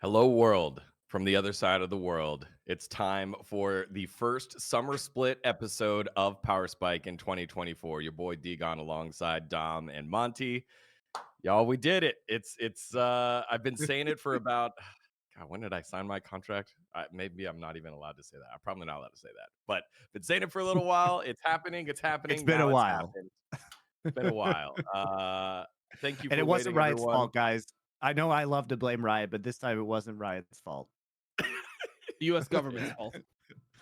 Hello, world from the other side of the world. It's time for the first summer split episode of Power Spike in 2024. Your boy dGon alongside Dom and Monty. Y'all, we did it. It's I've been saying it for about God, when did I sign my contract? Maybe I'm not even allowed to say that. I'm probably not allowed to say that. But been saying it for a little while. It's happening. It's It's happening. been a Now it's while. happened. It's been a while. Thank you And for it wasn't waiting, Riot's everyone. fault, guys. I know I love to blame Riot, but this time it wasn't Riot's fault. The U.S. government's fault.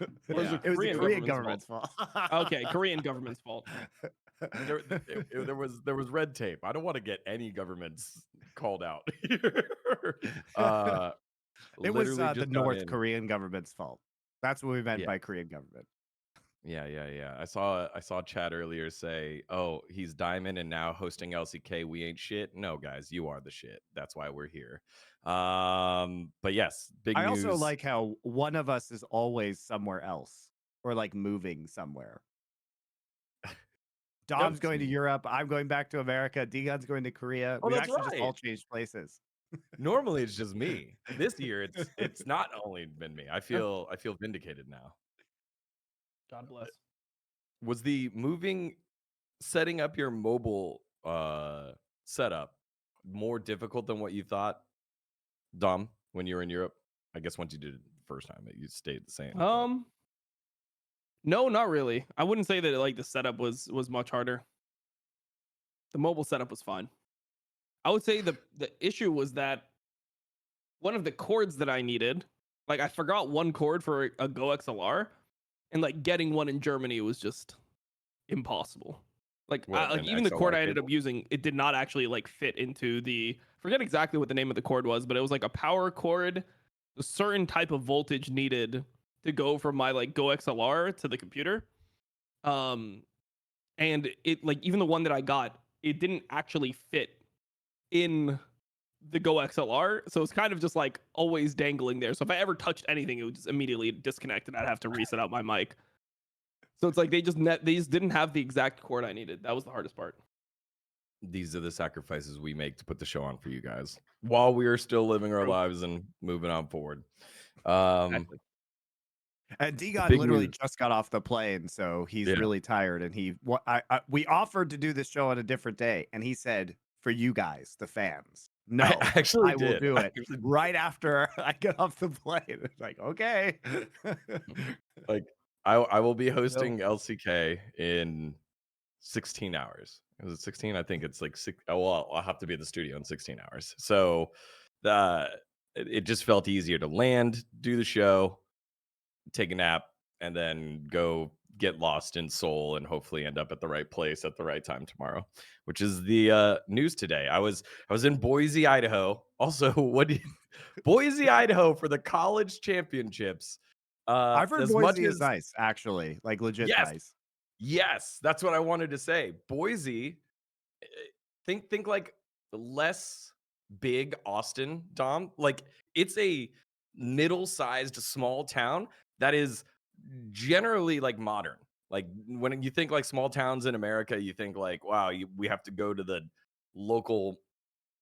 Or is Yeah. it It was the Korean Korean government's government's fault? fault. Okay, Korean government's fault. There was red tape. I don't want to get any governments called out here. uh It was Literally the just got North in. Korean government's fault. That's what we meant Yeah, by Korean government. yeah. I saw Chad earlier say, "Oh, he's Diamond and now hosting LCK. We ain't shit." No, guys, you are the shit. That's why we're here. But yes, big I also news. like how one of us is always somewhere else or like moving somewhere. No, Dom's it's going to me. Europe. I'm going back to America. dGon's going to Korea. Oh, We've that's actually just all right. changed places. Normally it's just me. This year it's not only been me. I feel vindicated now. God bless. Was the setting up your mobile setup more difficult than what you thought, Dom, when you were in Europe? I guess once you did it the first time, you stayed the same. But No, not really. I wouldn't say that like the setup was much harder. The mobile setup was fine. I would say the issue was that one of the cords that I needed, like I forgot one cord for a Go XLR, and like getting one in Germany was just impossible. what, Like an even the cord XLR I ended up cable? using, it did not actually like fit into the. Forget exactly what the name of the cord was, but it was like a power cord, a certain type of voltage needed to go from my like Go XLR to the computer. Um, and it like even the one that I got, it didn't actually fit in the Go XLR, so it's kind of just like always dangling there. So if I ever touched anything, it would just immediately disconnect, and I'd have to reset out my mic. So it's like they just didn't have the exact cord I needed. That was the hardest part. These are the sacrifices we make to put the show on for you guys while we are still living our True. lives and moving on forward. Um, Exactly. And dGon big literally news. just got off the plane, so he's Yeah. really tired. And we offered to do this show on a different day, and he said, "For you guys, the fans, no, I actually I will did. do I it actually right after I get off the plane." It's like, okay. like I will be No. hosting LCK in 16 hours. Is it 16? I think it's like six. Oh, well, I'll have to be at the studio in 16 hours. So the it just felt easier to land, do the show, take a nap, and then go get lost in Seoul and hopefully end up at the right place at the right time tomorrow, which is the news today. I was in Boise, Idaho. Also, Boise, Idaho for the college championships. I've heard As much Boise is as nice, actually, like legit yes, nice. yes, that's what I wanted to say. Boise, eh, think like less big Austin, Dom. Like it's a middle-sized small town that is generally like modern. Like when you think like small towns in America, you think like, wow, we have to go to the local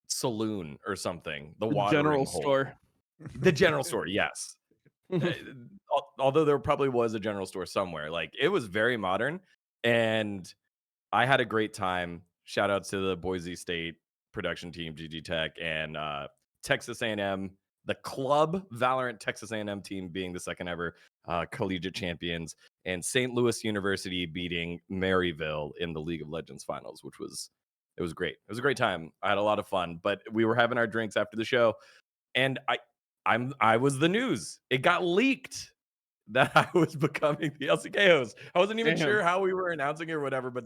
saloon or something, the The general watering hole, store. the general store. Yes. Uh, Although there probably was a general store somewhere, like it was very modern, and I had a great time. Shout out to the Boise State production team, GG Tech, and Texas A&M, the club Valorant Texas A&M team being the second ever collegiate champions, and St. Louis University beating Maryville in the League of Legends finals, which was it was great. It was a great time. I had a lot of fun, but we were having our drinks after the show, and I was the news. It got leaked that I was becoming the LCK host. I wasn't even Damn. sure how we were announcing it or whatever, but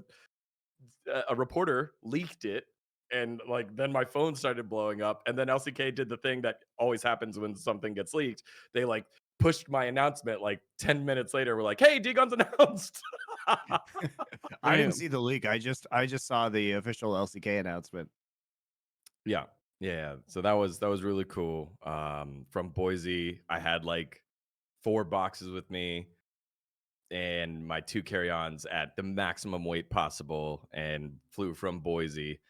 a reporter leaked it, and like then my phone started blowing up, and then LCK did the thing that always happens when something gets leaked. They like pushed my announcement like 10 minutes later. We're like, hey, dGon's announced. I didn't Damn. see the leak. I just saw the official LCK announcement. Yeah. Yeah. So that was really cool. From Boise, I had like 4 boxes with me and my 2 carry-ons at the maximum weight possible and flew from Boise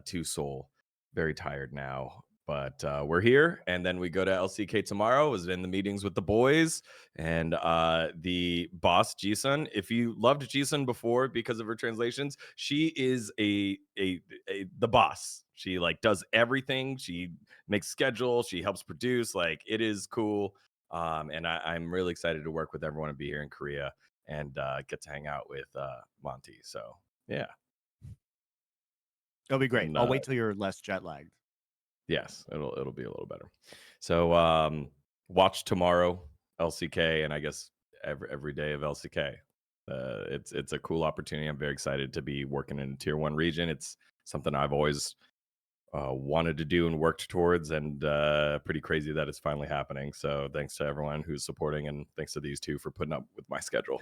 to Seoul. Very tired now. But we're here, and then we go to LCK tomorrow. I was in the meetings with the boys and the boss Jisun. If you loved Jisun before because of her translations, she is the boss. She like does everything. She makes schedule. She helps produce. Like it is cool. And I'm really excited to work with everyone and be here in Korea and get to hang out with Monty. So yeah, It'll be great. and, I'll wait till you're less jet lagged. yes, it'll be a little better. So watch tomorrow LCK, and I guess every day of LCK. It's a cool opportunity. I'm very excited to be working in a tier 1 region. It's something I've always wanted to do and worked towards, and pretty crazy that it's finally happening. So thanks to everyone who's supporting, and thanks to these two for putting up with my schedule.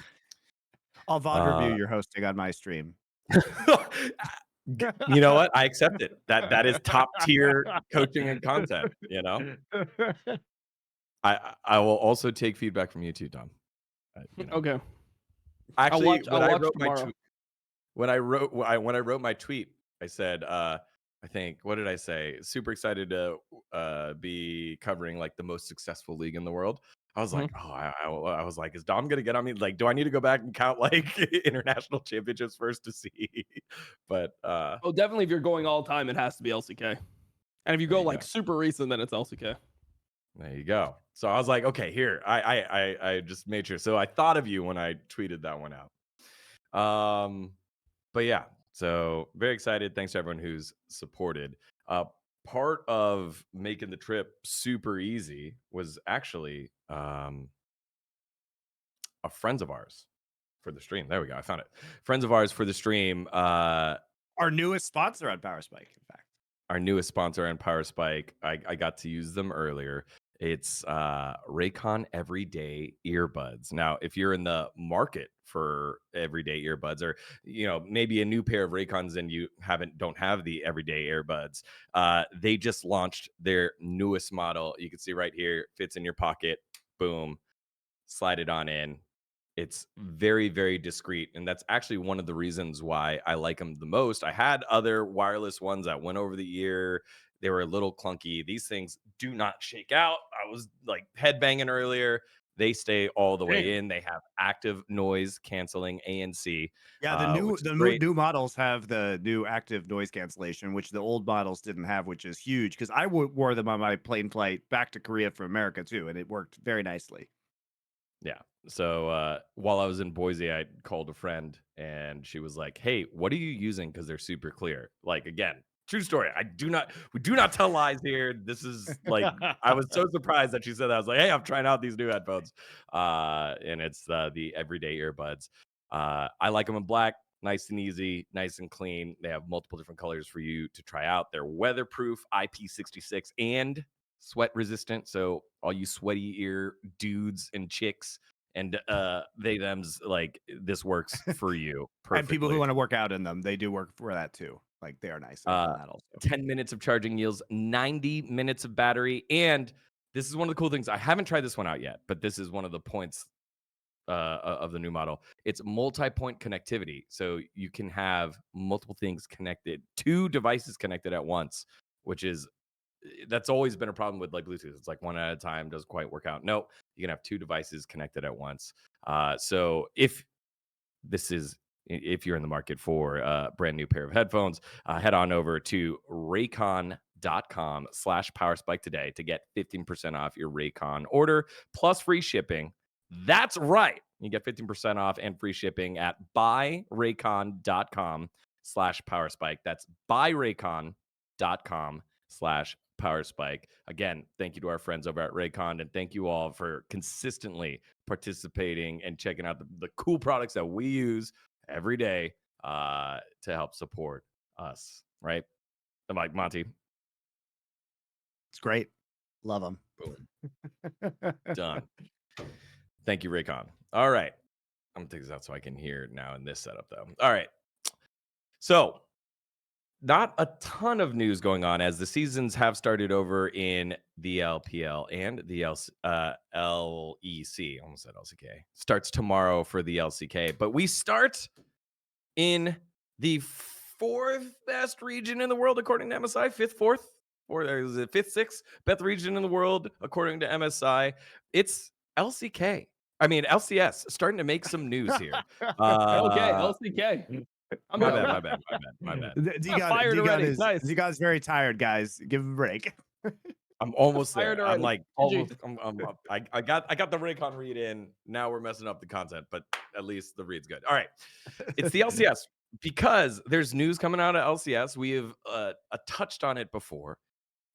I'll VOD review your hosting on my stream. You know what? I accept it. That is top tier coaching and content. You know, I will also take feedback from you too, Tom. Okay. Actually, I'll when I watch wrote my tomorrow. when I wrote my tweet, I said, I think, what did I say? Super excited to be covering like the most successful league in the world. I was like, oh, I was like, is Dom gonna get on me? Like, do I need to go back and count like international championships first to see? But Oh, definitely. If you're going all time, it has to be LCK. And if you There go you like go. super recent, then it's LCK. there you go. So I was like, okay, here. I just made sure. So I thought of you when I tweeted that one out. But yeah, so very excited. Thanks to everyone who's supported. Part of making the trip super easy was actually a friends of ours for the stream. There we go. I found it. Friends of ours for the stream. Our newest sponsor on Power Spike, in fact. Our newest sponsor on Power Spike. I got to use them earlier. It's Raycon Everyday Earbuds. Now, if you're in the market for everyday earbuds, or maybe a new pair of Raycons and you don't have the everyday earbuds, they just launched their newest model. You can see right here, fits in your pocket. Boom, slide it on in. It's very, very discreet. And that's actually one of the reasons why I like them the most. I had other wireless ones that went over the ear. They were a little clunky. These things do not shake out. I was like headbanging earlier. They stay all the way in. They have active noise canceling ANC. Yeah, the which is great. new models have the new active noise cancellation, which the old models didn't have, which is huge because I wore them on my plane flight back to Korea from America too, and it worked very nicely. Yeah. So while I was in Boise, I called a friend and she was like, "Hey, what are you using? Because they're super clear." Like again, true story. We do not tell lies here. This is like, I was so surprised that she said that. I was like, "Hey, I'm trying out these new headphones," and it's the everyday earbuds. I like them in black, nice and easy, nice and clean. They have multiple different colors for you to try out. They're weatherproof, IP66, and sweat resistant. So all you sweaty ear dudes and chicks and they them's like, this works for you perfectly. And people who want to work out in them, they do work for that too. Like they are nice on that also. 10 minutes of charging yields 90 minutes of battery. And this is one of the cool things. I haven't tried this one out yet, but this is one of the points of the new model. It's multi-point connectivity. So you can have multiple things connected, 2 devices connected at once, which is that's always been a problem with like Bluetooth. It's like one at a time, doesn't quite work out. No, you can have 2 devices connected at once. So if you're in the market for a brand new pair of headphones, head on over to raycon.com/powerspike today to get 15% off your Raycon order plus free shipping. That's right. You get 15% off and free shipping at buyraycon.com/powerspike. That's buyraycon.com/powerspike. Again, thank you to our friends over at Raycon, and thank you all for consistently participating and checking out the cool products that we use every day to help support us, right? I'm like, Monty. It's great. Love them. Boom. Done. Thank you, Raycon. All right. I'm going to take this out so I can hear now in this setup, though. All right. So not a ton of news going on as the seasons have started over in the LPL and the LEC. Almost said LCK. Starts tomorrow for the LCK, but we start in the 4th best region in the world according to MSI. 5th, 4th. or is it fifth, sixth best region in the world according to MSI. It's LCK. I mean LCS starting to make some news here. Okay, Uh, LCK. I'm my down. bad. My bad. Fired already. Nice. dGon's very tired, guys. Give him a break. I'm almost Fired there. I'm already. like GG. almost. I got the Raycon read in. Now we're messing up the content, but at least the read's good. All right, it's the LCS because there's news coming out of LCS. We have touched on it before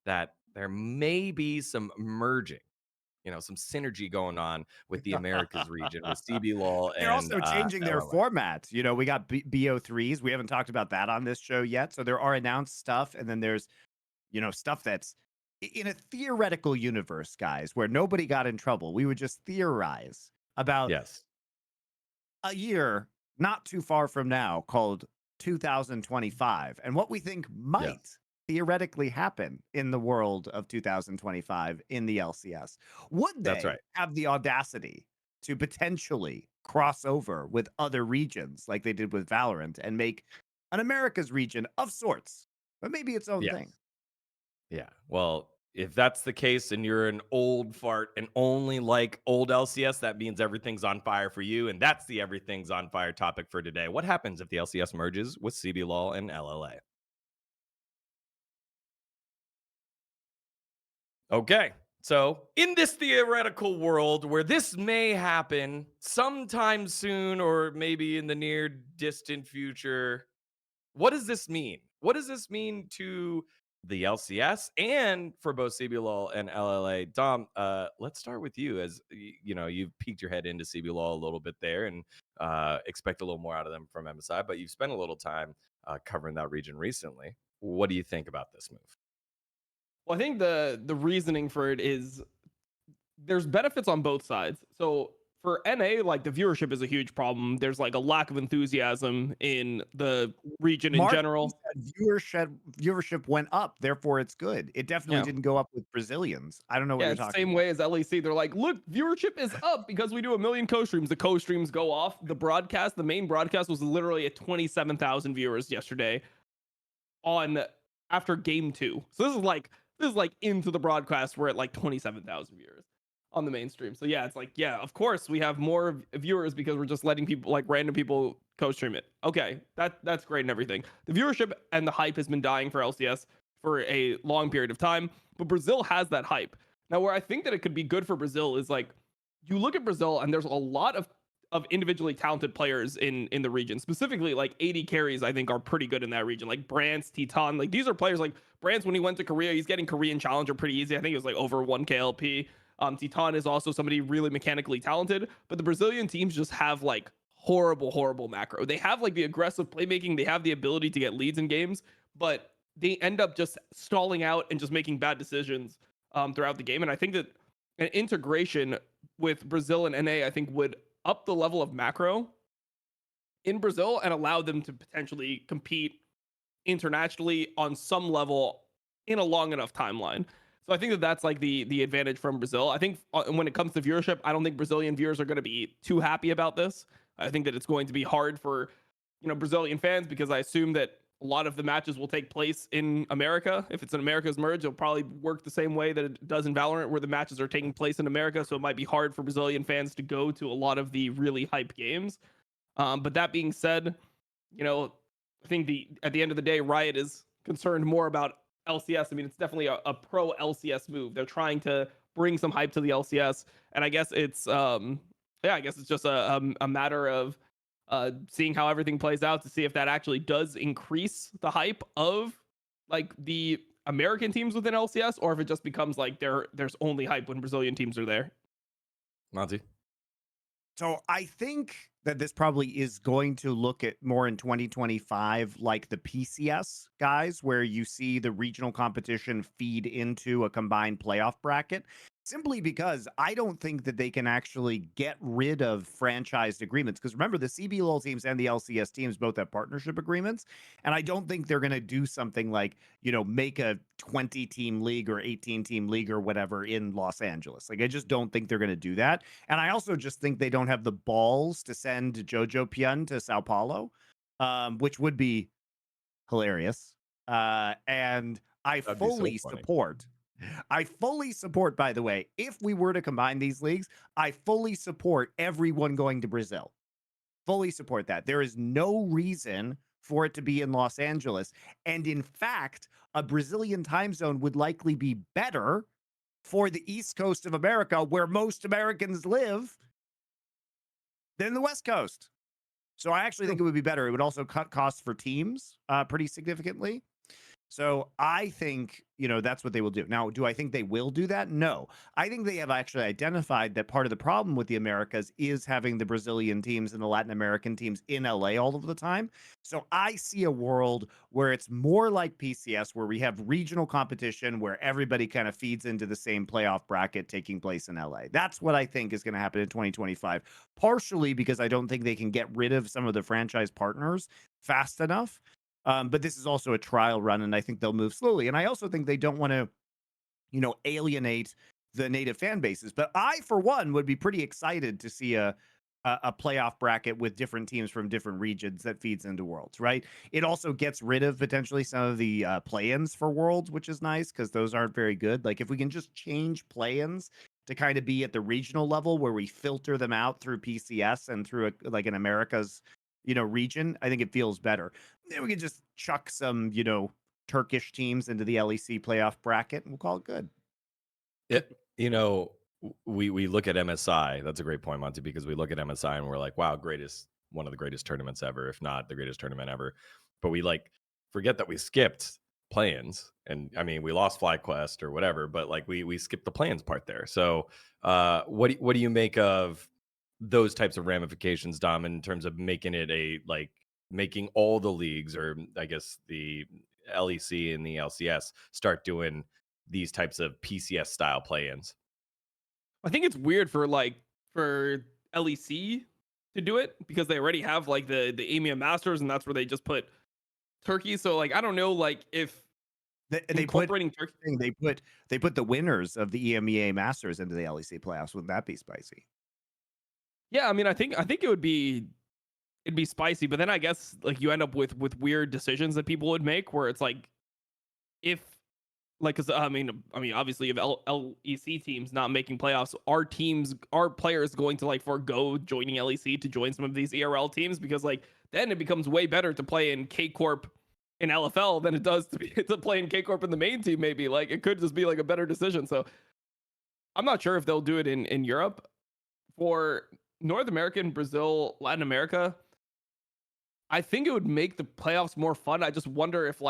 that there may be some merging, some synergy going on with the Americas region with CBLOL They're and also changing their LLA. format. We got BO3s. We haven't talked about that on this show yet. So there are announced stuff, and then there's stuff that's in a theoretical universe, guys, where nobody got in trouble. We would just theorize about Yes. a year not too far from now called 2025 and what we think might theoretically happen in the world of 2025 in the LCS. Would That's they right. have the audacity to potentially cross over with other regions like they did with Valorant and make an America's region of sorts, but maybe its own thing? Yeah. Well, if that's the case and you're an old fart and only like old LCS, that means everything's on fire for you. And that's the everything's on fire topic for today. What happens if the LCS merges with CBLOL and LLA? Okay. So, in this theoretical world where this may happen sometime soon or maybe in the near distant future, what does this mean? What does this mean to the LCS and for both CBLOL and LLA? Dom, let's start with you as you've peeked your head into CBLOL a little bit there and expect a little more out of them from MSI, but you've spent a little time covering that region recently. What do you think about this move? Well, I think the reasoning for it is there's benefits on both sides. So for NA, like the viewership is a huge problem. There's like a lack of enthusiasm in the region in Mark general. said viewership went up, therefore it's good. It definitely Yeah. didn't go up with Brazilians. I don't know what Yeah, you're it's the talking same about. way as LEC. They're like, look, viewership is up because we do a million co-streams. The co-streams go off. The main broadcast was literally at 27,000 viewers yesterday on after game 2. So this is like into the broadcast. We're at like 27,000 viewers on the mainstream. So yeah, it's like, yeah, of course we have more viewers because we're just letting people, like random people, co-stream it. Okay, that's great and everything. The viewership and the hype has been dying for LCS for a long period of time, but Brazil has that hype. Now, where I think that it could be good for Brazil is like, you look at Brazil and there's a lot of individually talented players in the region. Specifically, like 80 carries, I think are pretty good in that region. Like Brance, Titan, like these are players like Brance when he went to Korea, he's getting Korean Challenger pretty easy. I think it was like over 1k LP. Titan is also somebody really mechanically talented, but the Brazilian teams just have like horrible macro. They have like the aggressive playmaking, they have the ability to get leads in games, but they end up just stalling out and just making bad decisions throughout the game. And I think that an integration with Brazil and NA, I think would up the level of macro in Brazil and allow them to potentially compete internationally on some level in a long enough timeline. So I think that that's like the advantage from Brazil. I think when it comes to viewership, I don't think Brazilian viewers are going to be too happy about this. I think that it's going to be hard for Brazilian fans because I assume that a lot of the matches will take place in America. If it's an America's merge, it'll probably work the same way that it does in Valorant, where the matches are taking place in America. So it might be hard for Brazilian fans to go to a lot of the really hype games. But that being said, I think at the end of the day, Riot is concerned more about LCS. I mean, it's definitely a pro LCS move. They're trying to bring some hype to the LCS, and I guess it's just a matter of seeing how everything plays out to see if that actually does increase the hype of like the American teams within LCS, or if it just becomes like there's only hype when Brazilian teams are there. Monty? So I think that this probably is going to look at more in 2025 like the PCS guys, where you see the regional competition feed into a combined playoff bracket. Simply because I don't think that they can actually get rid of franchised agreements. Because remember, the CBLOL teams and the LCS teams both have partnership agreements. And I don't think they're going to do something like, make a 20-team league or 18-team league or whatever in Los Angeles. Like, I just don't think they're going to do that. And I also just think they don't have the balls to send Jojo Pion to Sao Paulo, which would be hilarious. And I That'd be so fully funny. support. I fully support, by the way, if we were to combine these leagues, I fully support everyone going to Brazil. Fully support that. There is no reason for it to be in Los Angeles. And in fact, a Brazilian time zone would likely be better for the East Coast of America, where most Americans live, than the West Coast. So I actually think it would be better. It would also cut costs for teams pretty significantly. So I think, that's what they will do. Now, do I think they will do that? No. I think they have actually identified that part of the problem with the Americas is having the Brazilian teams and the Latin American teams in LA all of the time. So I see a world where it's more like PCS, where we have regional competition, where everybody kind of feeds into the same playoff bracket taking place in LA. That's what I think is going to happen in 2025, partially because I don't think they can get rid of some of the franchise partners fast enough. But this is also a trial run, and I think they'll move slowly. And I also think they don't want to, alienate the native fan bases. But I, for one, would be pretty excited to see a playoff bracket with different teams from different regions that feeds into Worlds, right? It also gets rid of potentially some of the play-ins for Worlds, which is nice because those aren't very good. Like if we can just change play-ins to kind of be at the regional level where we filter them out through PCS and through like an America's region, I think it feels better. Then we can just chuck some, Turkish teams into the LEC playoff bracket and we'll call it good. It, we look at MSI. That's a great point, Monty, because we look at MSI and we're like, wow, one of the greatest tournaments ever, if not the greatest tournament ever. But we forget that we skipped play-ins, and I mean we lost FlyQuest or whatever, but we skipped the play-ins part there. So what do you make of those types of ramifications, Dom, in terms of making it making all the leagues, or I guess the LEC and the LCS, start doing these types of PCS style play-ins? I think it's weird for LEC to do it because they already have the EMEA Masters, and that's where they just put Turkey. So I don't know if They incorporating put Turkey. they put the winners of the EMEA Masters into the LEC playoffs. Wouldn't that be spicy? Yeah, I mean, I think it'd be spicy, but then I guess you end up with weird decisions that people would make where it's if because I mean obviously if LEC teams not making playoffs, our players going to forego joining LEC to join some of these ERL teams, because then it becomes way better to play in K Corp in LFL than it does to play in K Corp in the main team. Maybe it could just be a better decision. So I'm not sure if they'll do it in Europe. For North America and Brazil, Latin America, I think it would make the playoffs more fun. I just wonder if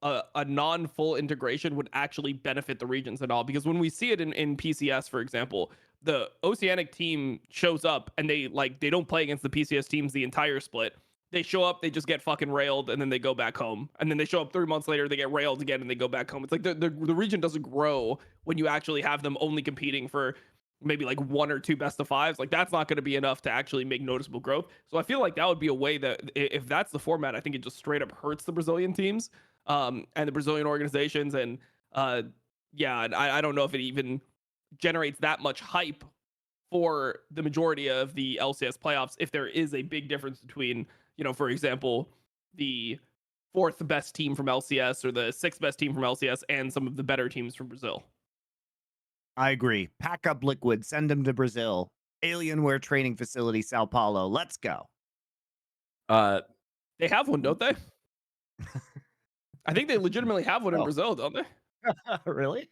a non-full integration would actually benefit the regions at all. Because when we see it in PCS, for example, the Oceanic team shows up and they don't play against the PCS teams the entire split. They show up, they just get fucking railed, and then they go back home. And then they show up 3 months later, they get railed again, and they go back home. It's the region doesn't grow when you actually have them only competing for maybe 1 or 2 best of fives. That's not going to be enough to actually make noticeable growth. So I feel that would be a way that if that's the format, I think it just straight up hurts the Brazilian teams and the Brazilian organizations. And yeah, I don't know if it even generates that much hype for the majority of the LCS playoffs if there is a big difference between, for example, the 4th best team from LCS or the 6th best team from LCS and some of the better teams from Brazil. I agree. Pack up Liquid, send them to Brazil. Alienware Training Facility, Sao Paulo. Let's go. They have one, don't they? I think they legitimately have one in Brazil, don't they? Really?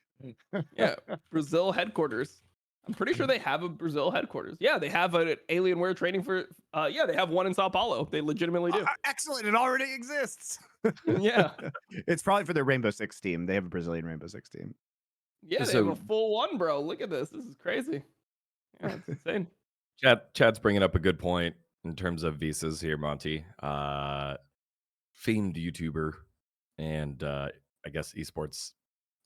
Yeah, Brazil headquarters. I'm pretty sure they have a Brazil headquarters. Yeah, they have an Alienware training for. Yeah, they have one in Sao Paulo. They legitimately do. Excellent! It already exists. Yeah, it's probably for their Rainbow Six team. They have a Brazilian Rainbow Six team. Yeah, they have a full one, bro. Look at this. This is crazy. Yeah, it's insane. Chad's bringing up a good point in terms of visas here, Monty. Famed YouTuber and I guess esports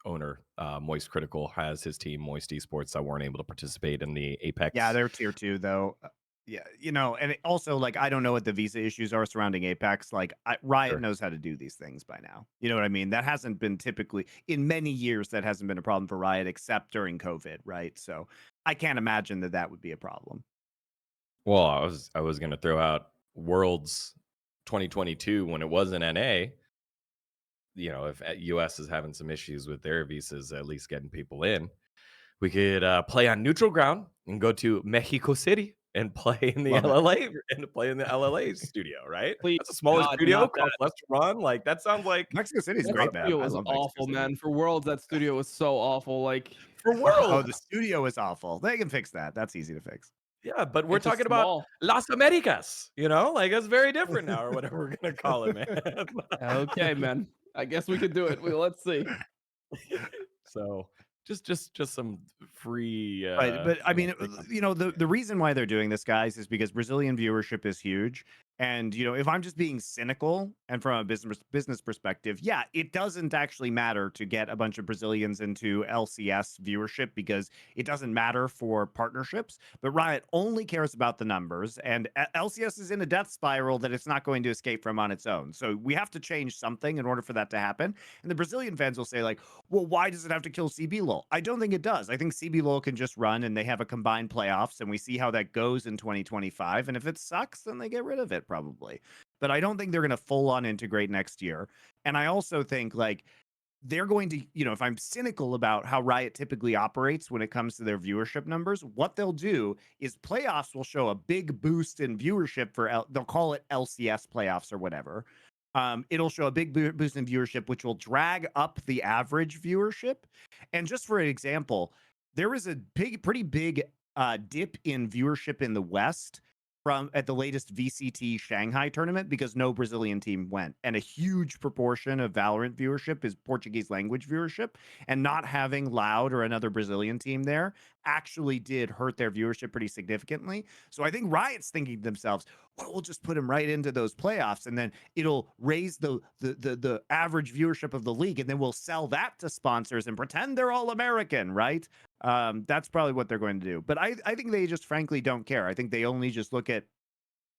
owner, Moist Critical, has his team, Moist Esports, that weren't able to participate in the Apex. Yeah, they're tier 2 though. Yeah, and also I don't know what the visa issues are surrounding Apex. Riot knows how to do these things by now. You know what I mean? That hasn't been typically in many years. That hasn't been a problem for Riot except during COVID, right? So I can't imagine that would be a problem. Well, I was going to throw out Worlds 2022 when it was in NA. if US is having some issues with their visas, at least getting people in, we could play on neutral ground and go to Mexico City and play in the Love it. LLA and play in the LLA studio, right? Please, That's a smaller God, studio, not that. costs less to run. Like that sounds like Mexico City's That great, lot man. studio I was love awful, Mexico City. man. For Worlds, that studio was so awful. Like, for Oh, Worlds. the studio is awful. They can fix that. That's easy to fix. Yeah, but we're it's just talking about small. Las Americas, like that's very different now, or whatever we're gonna call it, man. Okay, man. I guess we could do it. Let's see. So just some free But I mean, free content. the reason why they're doing this, guys, is because Brazilian viewership is huge. And if I'm just being cynical and from a business perspective, yeah, it doesn't actually matter to get a bunch of Brazilians into LCS viewership because it doesn't matter for partnerships. But Riot only cares about the numbers, and LCS is in a death spiral that it's not going to escape from on its own. So we have to change something in order for that to happen. And the Brazilian fans will say, like, well, why does it have to kill CBLOL? I don't think it does. I think CBLOL can just run and they have a combined playoffs and we see how that goes in 2025. And if it sucks, then they get rid of it probably. But I don't think they're going to full on integrate next year. And I also think like they're going to, if I'm cynical about how Riot typically operates when it comes to their viewership numbers, what they'll do is playoffs will show a big boost in viewership they'll call it LCS playoffs or whatever. It'll show a big boost in viewership, which will drag up the average viewership. And just for an example, there is a pretty big dip in viewership in the West at the latest VCT Shanghai tournament because no Brazilian team went. And a huge proportion of Valorant viewership is Portuguese language viewership. And not having Loud or another Brazilian team there actually did hurt their viewership pretty significantly. So I think Riot's thinking to themselves, well, we'll just put them right into those playoffs and then it'll raise the average viewership of the league. And then we'll sell that to sponsors and pretend they're all American, right? That's probably what they're going to do. But I think they just frankly don't care. I think they only just look at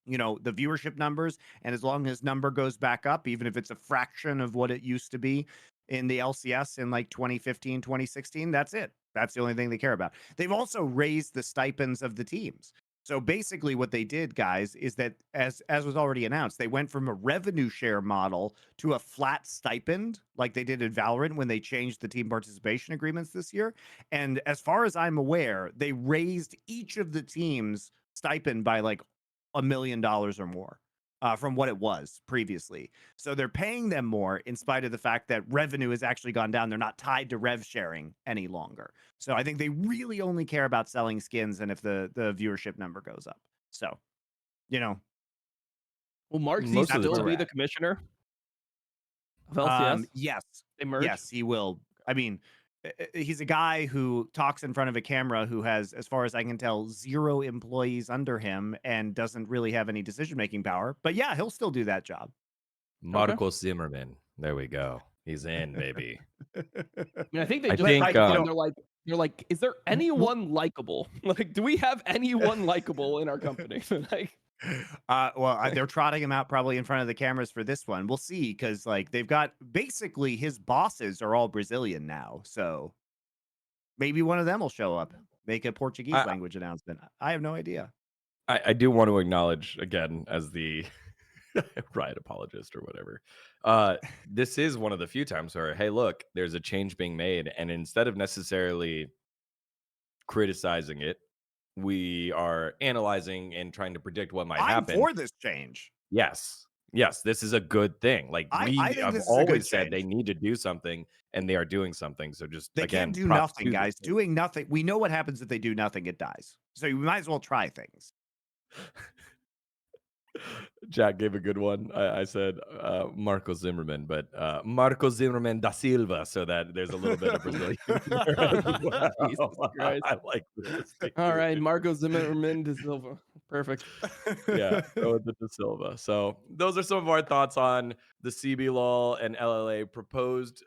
the viewership numbers, and as long as number goes back up, even if it's a fraction of what it used to be in the LCS in like 2015, 2016, that's it. That's the only thing they care about. They've also raised the stipends of the teams. So basically what they did, guys, is that as was already announced, they went from a revenue share model to a flat stipend like they did in Valorant when they changed the team participation agreements this year. And as far as I'm aware, they raised each of the teams stipend by like $1 million or more from what it was previously. So they're paying them more in spite of the fact that revenue has actually gone down. They're not tied to rev sharing any longer. So I think they really only care about selling skins and if the viewership number goes up. So, Will Mark Z Most of the still time. be the commissioner of LCS? yes, They merge? yes, he will. I mean, he's a guy who talks in front of a camera who has, as far as I can tell, 0 employees under him and doesn't really have any decision-making power. But yeah, he'll still do that job. Marcos Zimmerman. There we go. He's in, baby. I mean, I think they I just think, like, they're like, is there anyone likable? Like, do we have anyone likable in our company? Like, they're trotting him out probably in front of the cameras for this one. We'll see, because like they've got basically his bosses are all Brazilian now, so maybe one of them will show up, make a Portuguese language announcement. I have no idea. I do want to acknowledge again as the Riot apologist or whatever. This is one of the few times where, hey, look, there's a change being made, and instead of necessarily criticizing it, we are analyzing and trying to predict what might happen. I'm for this change. Yes, this is a good thing. Like I we think have this is a good always said they change. need to do something, and they are doing something. So just They again, can't do props nothing, to guys. them. Doing nothing. We know what happens if they do nothing. It dies. So you might as well try things. Jack gave a good one. I said Marco Zimmerman, but Marco Zimmerman da Silva, so that there's a little bit of Brazilian. Jesus Christ. I like this. All right, Marco Zimmerman de Silva. Perfect. Yeah, go with the da Silva. So those are some of our thoughts on the CBLOL and LLA proposed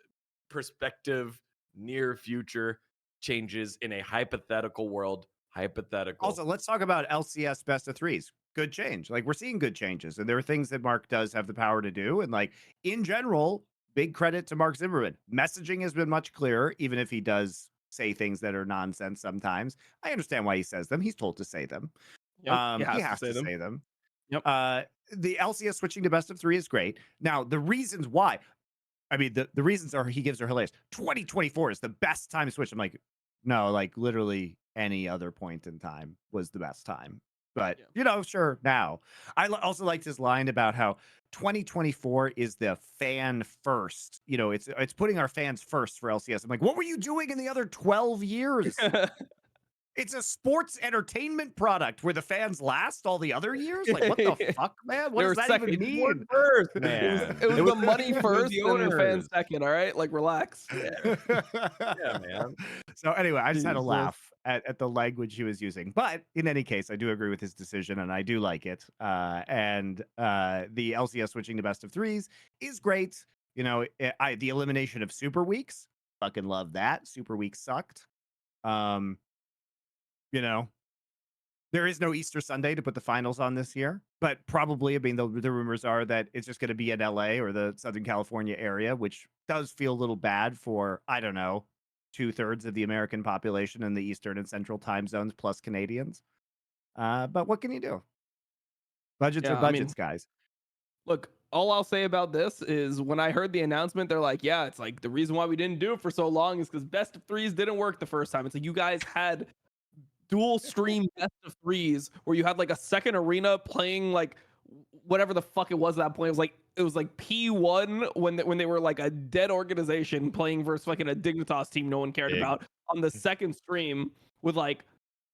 perspective near future changes in a hypothetical world. Hypothetical. Also, let's talk about LCS best of threes. Good change. Like, we're seeing good changes, and there are things that Mark does have the power to do. And like in general, big credit to Mark Zimmerman. Messaging has been much clearer, even if he does say things that are nonsense sometimes. I understand why he says them. He's told to say them. Yep, He has to say them. Yep. The LCS switching to best of three is great. Now, the reasons why, I mean, the reasons are he gives are hilarious. 2024 is the best time to switch. I'm like, no, like literally any other point in time was the best time. But Yeah. sure. Now, also liked his line about how 2024 is the fan first. It's putting our fans first for LCS. I'm like, what were you doing in the other 12 years? It's a sports entertainment product where the fans last all the other years. Like, what the fuck, man? What They does were that second. even It's work mean? first, It was man. it was the money it was first the and the fans owners. second. All right, like relax. Yeah, man. So anyway, I just had a Jesus. laugh at the language he was using. But in any case, I do agree with his decision, and I do like it. And the LCS switching to best of threes is great. The elimination of super weeks, fucking love that. Super weeks sucked. Um, you know, there is no Easter Sunday to put the finals on this year, but probably, I mean, the rumors are that it's just going to be in LA or the Southern California area, which does feel a little bad for, I don't know, 2/3 of the American population in the Eastern and Central time zones plus Canadians. But what can you do? Budgets are Yeah, I mean, budgets, guys. look, all I'll say about this is when I heard the announcement, they're like, yeah, it's like the reason why we didn't do it for so long is because best of threes didn't work the first time. It's like you guys had dual stream best of threes where you had like a second arena playing like whatever the fuck it was at that point. It was like P1 when they were like a dead organization playing versus fucking a Dignitas team no one cared Big. about on the second stream with like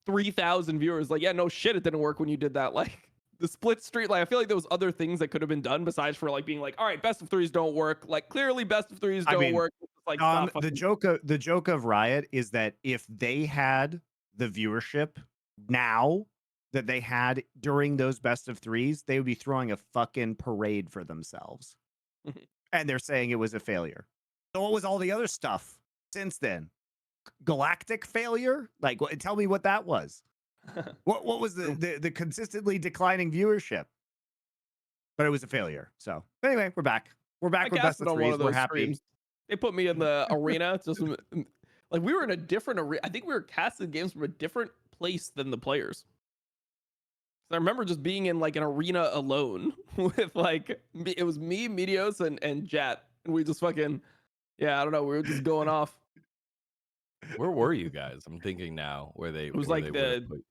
3,000 viewers. Like, yeah, no shit, it didn't work when you did that. Like the split street, like I feel like there was other things that could have been done besides for like being like, all right, best of threes don't work. Like clearly best of threes I don't mean, work. It's like stop the joke of Riot is that if they had the viewership now that they had during those best of threes, they would be throwing a fucking parade for themselves. Mhm. And they're saying it was a failure. So what was all the other stuff since then? Galactic failure? Like, tell me what that was. What was the consistently declining viewership? But it was a failure. So anyway, we're back. We're I back with best casted of on one threes. of We're those happy. streams. They put me in the arena. Just like we were in a different arena. I think we were casting games from a different place than the players. I remember just being in like an arena alone with like it was me, Medios, and Jet, and we just fucking I don't know. We were just going off. Where were you guys? I'm thinking now where they It was where like they would have the put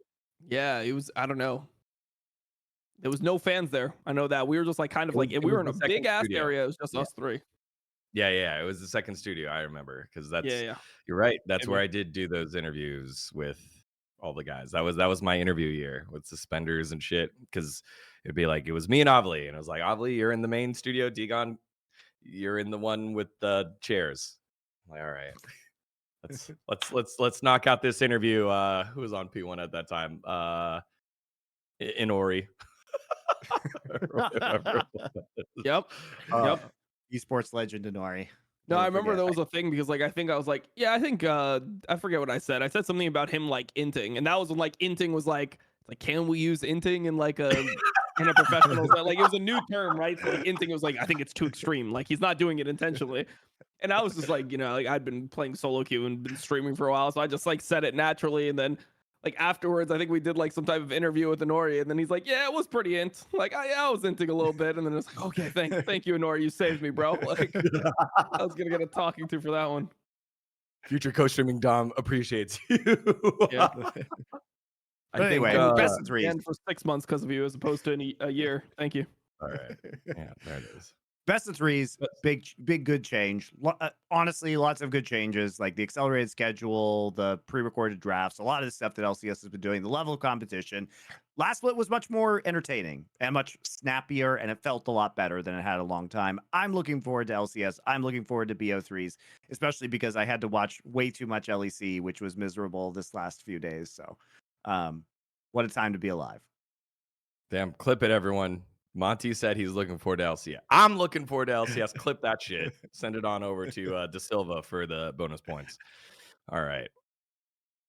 it was I don't know. There was no fans there. I know that we were just like kind of like it we was were in the a second big ass studio. area. It was just Yeah. us three. Yeah, it was the second studio. I remember because Yeah. you're right. That's Maybe. where I did do those interviews with all the guys. That was my interview year with suspenders and shit. Because it'd be like it was me and Avli, and it was like Avli, you're in the main studio. dGon, you're in the one with the chairs. I'm like, all right, let's knock out this interview. Who was on P1 at that time? Inori. Yep. Uh, Yep. Esports legend Inori. No, I Never remember forget. there was a thing because like I think I was like, yeah, I think I forget what I said. I said something about him like inting, and that was when like inting was like can we use inting in like a professional set? Like it was a new term, right? So like inting was like I think it's too extreme. Like he's not doing it intentionally. And I was just like, like I'd been playing solo queue and been streaming for a while, so I just like said it naturally, and then like afterwards, I think we did like some type of interview with Inori, and then he's like, "Yeah, it was pretty int. Like, I was inting a little bit," and then it's like, "Okay, thank you, Inori, you saved me, bro." Like, I was gonna get a talking to for that one. Future co-streaming Dom appreciates you. Yeah, I But think. anyway, best of threes. and for 6 months because of you, as opposed to a year. Thank you. All right. Yeah, there it is. Best of threes, big good change. Honestly, lots of good changes, like the accelerated schedule, the pre-recorded drafts, a lot of the stuff that LCS has been doing, the level of competition. Last split was much more entertaining and much snappier, and it felt a lot better than it had a long time. I'm looking forward to LCS. I'm looking forward to BO3s, especially because I had to watch way too much LEC, which was miserable this last few days. So, what a time to be alive. Damn, clip it, everyone. Monty said he's looking forward to LCS. I'm looking forward to LCS. Clip that shit. Send it on over to De Silva for the bonus points. All right.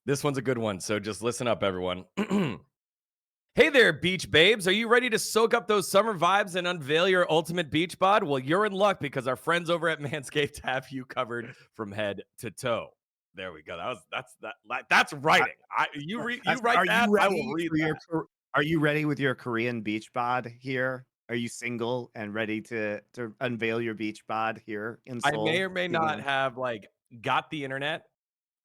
This one's a good one. So just listen up, everyone. Hey there, beach babes. Are you ready to soak up those summer vibes and unveil your ultimate beach bod? Well, you're in luck because our friends over at Manscaped have you covered from head to toe. There we go. That's writing. You write that. I will read that. Are you ready with your Korean beach bod here? Are you single and ready to unveil your beach bod here in I may Seoul? or may not dGon? have like got the internet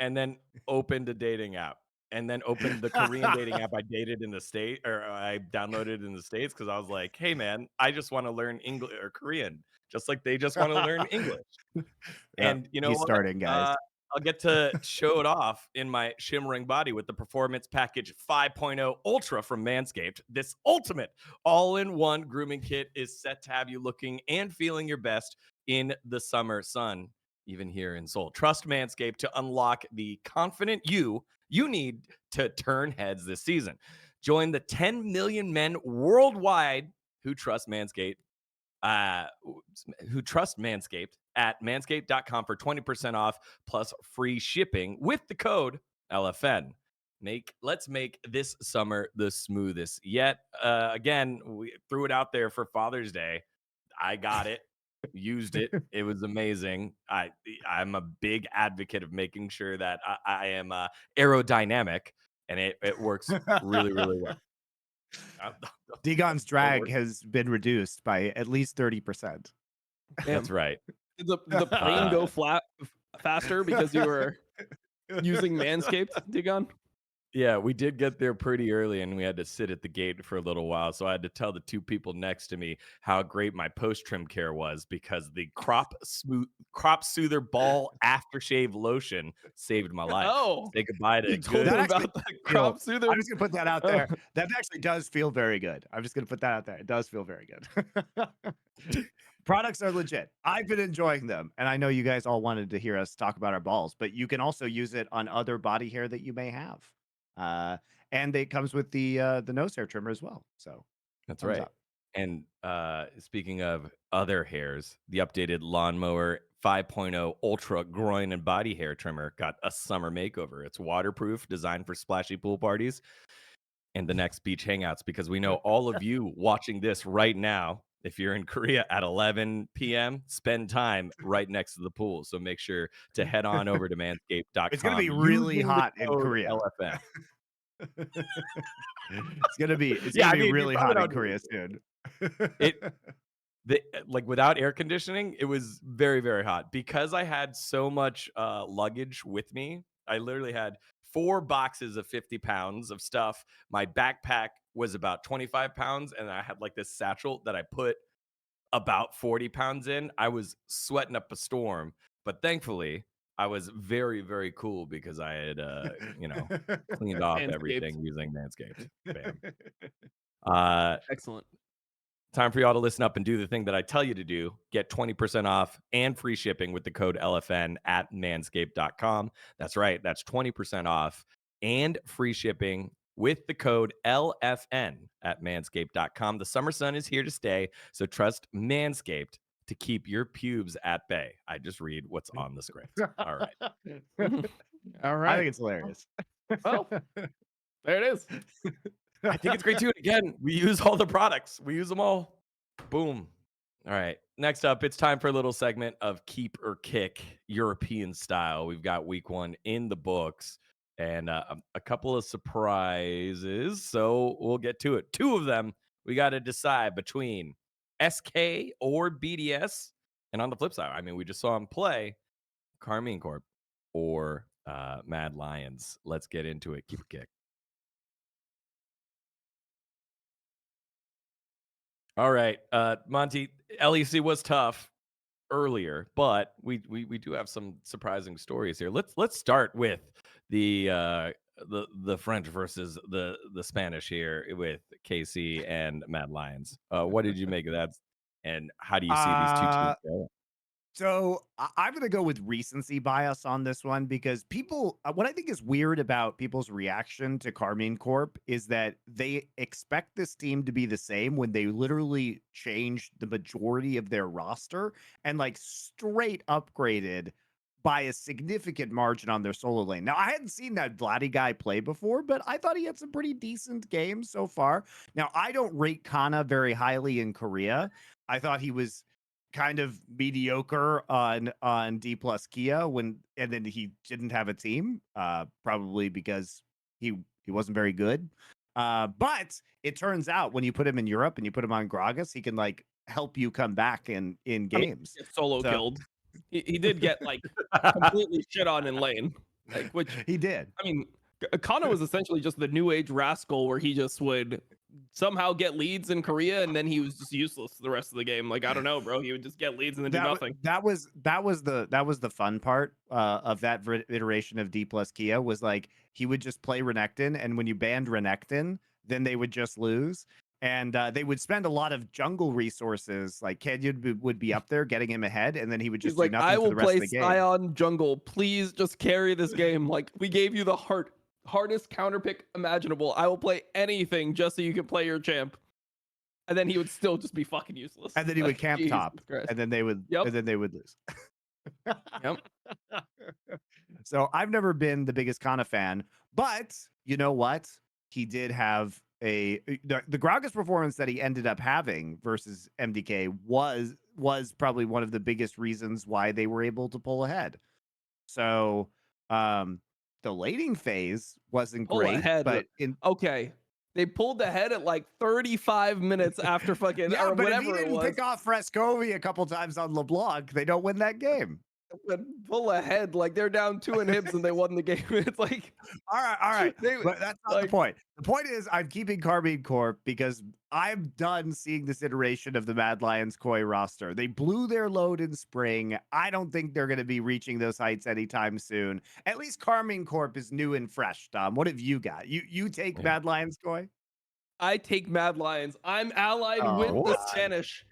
and then opened a dating app and then opened the Korean dating app I dated in the state or I downloaded in the States because I was like, hey man, I just want to learn English or Korean, just like they just want to learn English. Yeah, And you know he's what? starting, guys. I'll get to show it off in my shimmering body with the Performance Package 5.0 Ultra from Manscaped. This ultimate all-in-one grooming kit is set to have you looking and feeling your best in the summer sun, even here in Seoul. Trust Manscaped to unlock the confident you need to turn heads this season. Join the 10 million men worldwide who trust Manscaped who trust Manscaped at manscaped.com for 20% off plus free shipping with the code LFN. Let's make this summer the smoothest yet. Again, we threw it out there for Father's Day. I got it, used it. It was amazing. I'm a big advocate of making sure that I am aerodynamic, and it works really, really well. dGon's Don't drag worry. has been reduced by at least 30%. That's right. Did the plane go faster because you were using Manscaped, dGon? Yeah, we did get there pretty early and we had to sit at the gate for a little while. So I had to tell the two people next to me how great my post trim care was because the crop soother ball aftershave lotion saved my life. Oh, Say goodbye to you told good. them That actually about the feel- crop soother. I'm just gonna put that out Oh. there. That actually does feel very good. I'm just gonna put that out there. It does feel very good. Products are legit. I've been enjoying them, and I know you guys all wanted to hear us talk about our balls, but you can also use it on other body hair that you may have. And it comes with the nose hair trimmer as well. So That's thumbs right. up. And speaking of other hairs, the updated Lawnmower 5.0 Ultra Groin and Body Hair Trimmer got a summer makeover. It's waterproof, designed for splashy pool parties and the next beach hangouts because we know all of you watching this right now, if you're in Korea at 11 p.m., spend time right next to the pool. So make sure to head on over to manscaped.com. It's gonna be really using the hot in code Korea. LFN. It's gonna be Yeah, I mean, you really probably hot in don't Korea soon. It like without air conditioning, it was very, very hot because I had so much luggage with me. I literally had 4 boxes of 50 pounds of stuff. My backpack was about 25 pounds, and I had like this satchel that I put about 40 pounds in. I was sweating up a storm, but thankfully, I was very, very cool because I had, cleaned off Manscaped. everything using Manscaped. Bam. Uh, Excellent. Time for y'all to listen up and do the thing that I tell you to do. Get 20% off and free shipping with the code LFN at manscaped.com. That's right. That's 20% off and free shipping with the code LFN at manscaped.com. The summer sun is here to stay, so trust Manscaped to keep your pubes at bay. I just read what's on the script. All right. All right. I think it's hilarious. Well, there it is. I think it's great too. Again, we use all the products. We use them all. Boom. All right. Next up, it's time for a little segment of Keep or Kick European style. We've got week 1 in the books and a couple of surprises. So we'll get to it. 2 of them, we got to decide between SK or BDS. And on the flip side, I mean, we just saw him play Karmine Corp or Mad Lions. Let's get into it. Keep or Kick. All right, Monty, LEC was tough earlier, but we do have some surprising stories here. Let's start with the French versus the Spanish here with KC and Mad Lions. What did you make of that? And how do you see these two teams going? So I'm going to go with recency bias on this one because people, what I think is weird about people's reaction to Karmine Corp is that they expect this team to be the same when they literally changed the majority of their roster and like straight upgraded by a significant margin on their solo lane. Now, I hadn't seen that Vladdy guy play before, but I thought he had some pretty decent games so far. Now, I don't rate Kana very highly in Korea. I thought he was kind of mediocre on D plus Kia and then he didn't have a team, probably because he wasn't very good. But it turns out when you put him in Europe and you put him on Gragas, he can like help you come back in I mean, games. he gets solo So killed. He did get like completely shit on in lane, like which he did. I mean, Kana was essentially just the new age rascal where he just would somehow get leads in Korea and then he was just useless the rest of the game. Like I don't know, bro. He would just get leads and then do nothing. That was the fun part of that iteration of D plus Kia was like he would just play Renekton, and when you banned Renekton, then they would just lose. And they would spend a lot of jungle resources. Like Kenyon would be up there getting him ahead, and then he would just He's like, do nothing I for will the rest play of the game. Scion jungle. Please just carry this game. Like we gave you the hardest counter pick imaginable. I will play anything just so you can play your champ. And then he would still just be fucking useless. And then he would camp Jesus top, Christ. and then they would, Yep. and then they would lose. Yep. So I've never been the biggest Kana fan, but you know what? He did have the Gragas performance that he ended up having versus MDK was probably one of the biggest reasons why they were able to pull ahead. So the laning phase wasn't Pull great, ahead. but Okay. They pulled ahead at like 35 minutes after fucking yeah, or but if whatever he it didn't was. pick off Frescovi a couple times on LeBlanc, they don't win that game. Pull ahead, like they're down 2 inhibs and they won the game. It's like, all right. They, But that's not the point. The point is I'm keeping Karmine Corp because I'm done seeing this iteration of the Mad Lions Koi roster. They blew their load in spring. I don't think they're going to be reaching those heights anytime soon. At least Karmine Corp is new and fresh, Tom. What have you got? You take Mad Lions Koi? I take Mad Lions. I'm allied with the God. Spanish.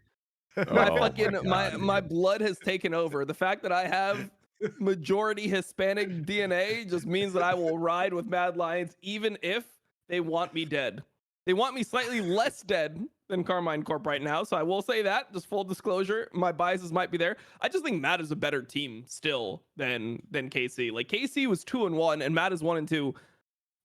My My blood has taken over. The fact that I have majority Hispanic DNA just means that I will ride with Mad Lions even if they want me dead. They want me slightly less dead than Karmine Corp right now, so I will say that. Just full disclosure, my biases might be there. I just think Mad is a better team still than KC. Like KC was 2-1 and Mad is 1-2.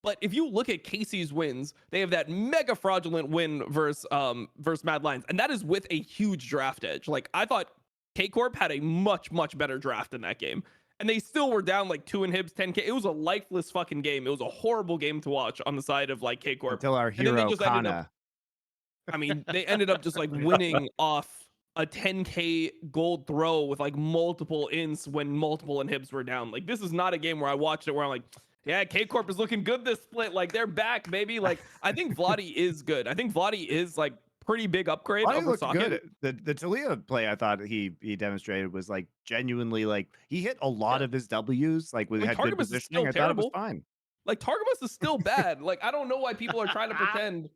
But if you look at Casey's wins, they have that mega fraudulent win versus Mad Lions, and that is with a huge draft edge. Like I thought K Corp had a much better draft in that game, and they still were down like 2 inhibs, 10k. It was a lifeless fucking game. It was a horrible game to watch on the side of like K Corp. Until our hero Kana. I mean, they ended up just like winning off a 10k gold throw with like multiple ints when multiple inhibs were down. Like this is not a game where I watched it where I'm like, yeah, K Corp is looking good this split. Like they're back, baby. Like I think Vladi is good. I think Vladi is like pretty big upgrade over Socket. Good. The Talia play I thought he demonstrated was like genuinely like he hit a lot of his W's like with had good positioning. I thought it was fine. Like Targamas is still bad. Like I don't know why people are trying to pretend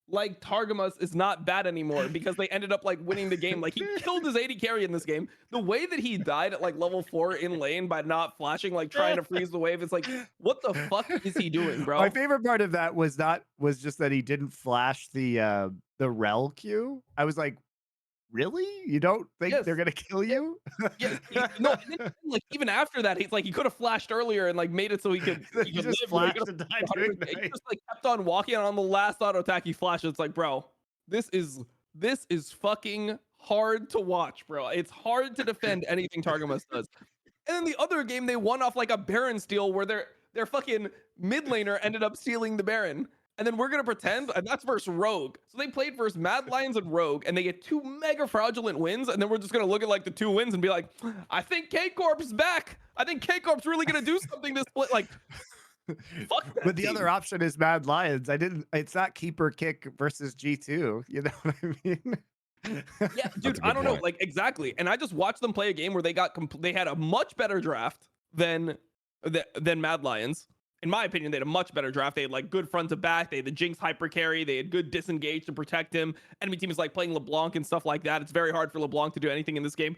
like Targamas is not bad anymore because they ended up like winning the game. Like he killed his AD carry in this game. The way that he died at like level 4 in lane by not flashing, like trying to freeze the wave, it's like, what the fuck is he doing, bro? My favorite part of that was just that he didn't flash the rel Q. I was like, really? You don't think they're gonna kill you? Yeah, no. And then, like even after that, he's like he could have flashed earlier and like made it so he could. He just flashed and died to Ignite. He just like kept on walking, and on the last auto attack he flashed. It's like, bro, this is fucking hard to watch, bro. It's hard to defend anything Targamas does. And then the other game they won off like a Baron steal where their fucking mid laner ended up stealing the Baron. And then we're going to pretend, and that's versus Rogue. So they played versus Mad Lions and Rogue, and they get 2 mega fraudulent wins, and then we're just going to look at like the 2 wins and be like, I think K-Corp's back. I think K-Corp's really going to do something this split. Like, fuck that But the team. other option is Mad Lions. It's not Keeper Kick versus G2. You know what I mean? Yeah, dude, I don't know. Like, exactly. And I just watched them play a game where they had a much better draft than Mad Lions. In my opinion, they had a much better draft. They had like good front to back. They had the Jinx hyper carry. They had good disengage to protect him. Enemy team is like playing LeBlanc and stuff like that. It's very hard for LeBlanc to do anything in this game.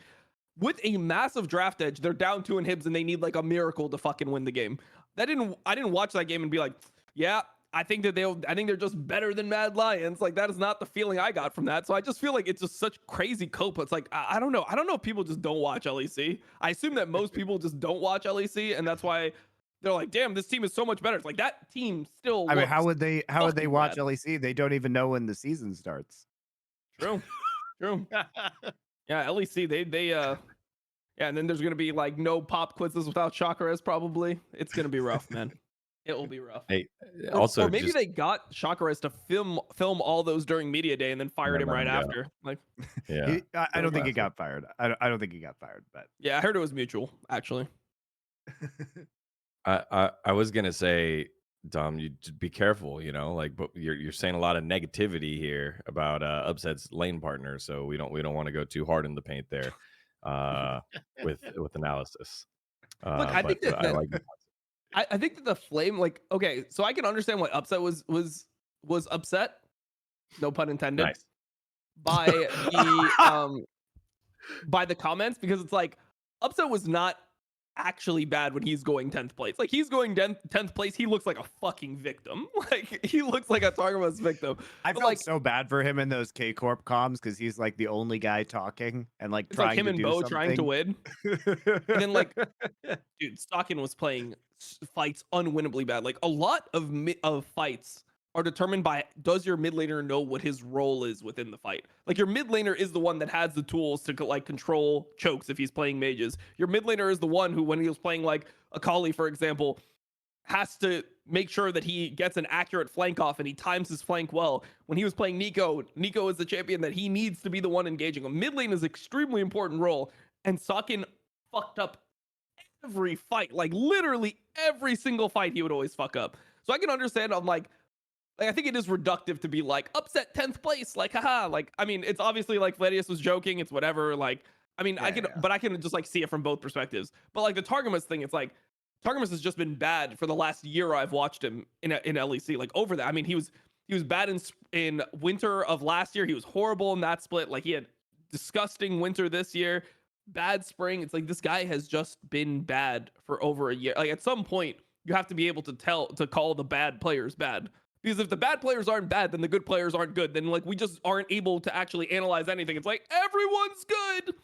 With a massive draft edge, they're down 2 inhibs and they need like a miracle to fucking win the game. I didn't watch that game and be like, yeah, I think they're just better than Mad Lions. Like that is not the feeling I got from that. So I just feel like it's just such crazy cope. It's like I don't know. I don't know if people just don't watch LEC. I assume that most people just don't watch LEC, and that's why they're like, damn, this team is so much better. It's like that team still. I mean, how would they watch bad. LEC? They don't even know when the season starts. True. Yeah, LEC, they yeah, and then there's gonna be like no pop quizzes without chakras, probably. It's gonna be rough, man. It will be rough. Hey, Or also maybe just they got Chakrez to film all those during media day and then fired him let right him go. after. Like, Yeah. I don't think he got fired. I don't think he got fired, but yeah, I heard it was mutual actually. I was gonna say, Dom, you just be careful, like, but you're saying a lot of negativity here about Upset's lane partner, so we don't want to go too hard in the paint there, uh, with analysis. Look, I think But I like I think that the Flame, like, okay, so I can understand why Upset was upset, no pun intended, nice. by the comments, because it's like Upset was not actually bad when he's going 10th place. Like, he's going 10th place, he looks like a fucking victim. Like, he looks like a Targamas victim. I But, felt like, so bad for him in those K Corp comms because he's like the only guy talking and like it's trying like him to and do Bo something. trying to win. And then, like, dude, Stockin was playing fights unwinnably bad. Like, a lot of fights are determined by, does your mid laner know what his role is within the fight? Like, your mid laner is the one that has the tools to like control chokes if he's playing mages. Your mid laner is the one who, when he was playing like Akali, for example, has to make sure that he gets an accurate flank off and he times his flank well. When he was playing Nico is the champion that he needs to be the one engaging. A mid lane is extremely important role, and Stockin fucked up every fight, like literally every single fight he would always fuck up. So I can understand. I'm like I think it is reductive to be like Upset 10th place, like haha. Like, I mean, it's obviously like Vladius was joking, it's whatever. Like, I mean, but I can just like see it from both perspectives. But like the Targamas thing, it's like Targamas has just been bad for the last year I've watched him in LEC. Like, over that, I mean, he was bad in winter of last year. He was horrible in that split. Like, he had disgusting winter this year, bad spring. It's like this guy has just been bad for over a year. Like, at some point, you have to be able to call the bad players bad. Because if the bad players aren't bad, then the good players aren't good. Then like we just aren't able to actually analyze anything. It's like everyone's good.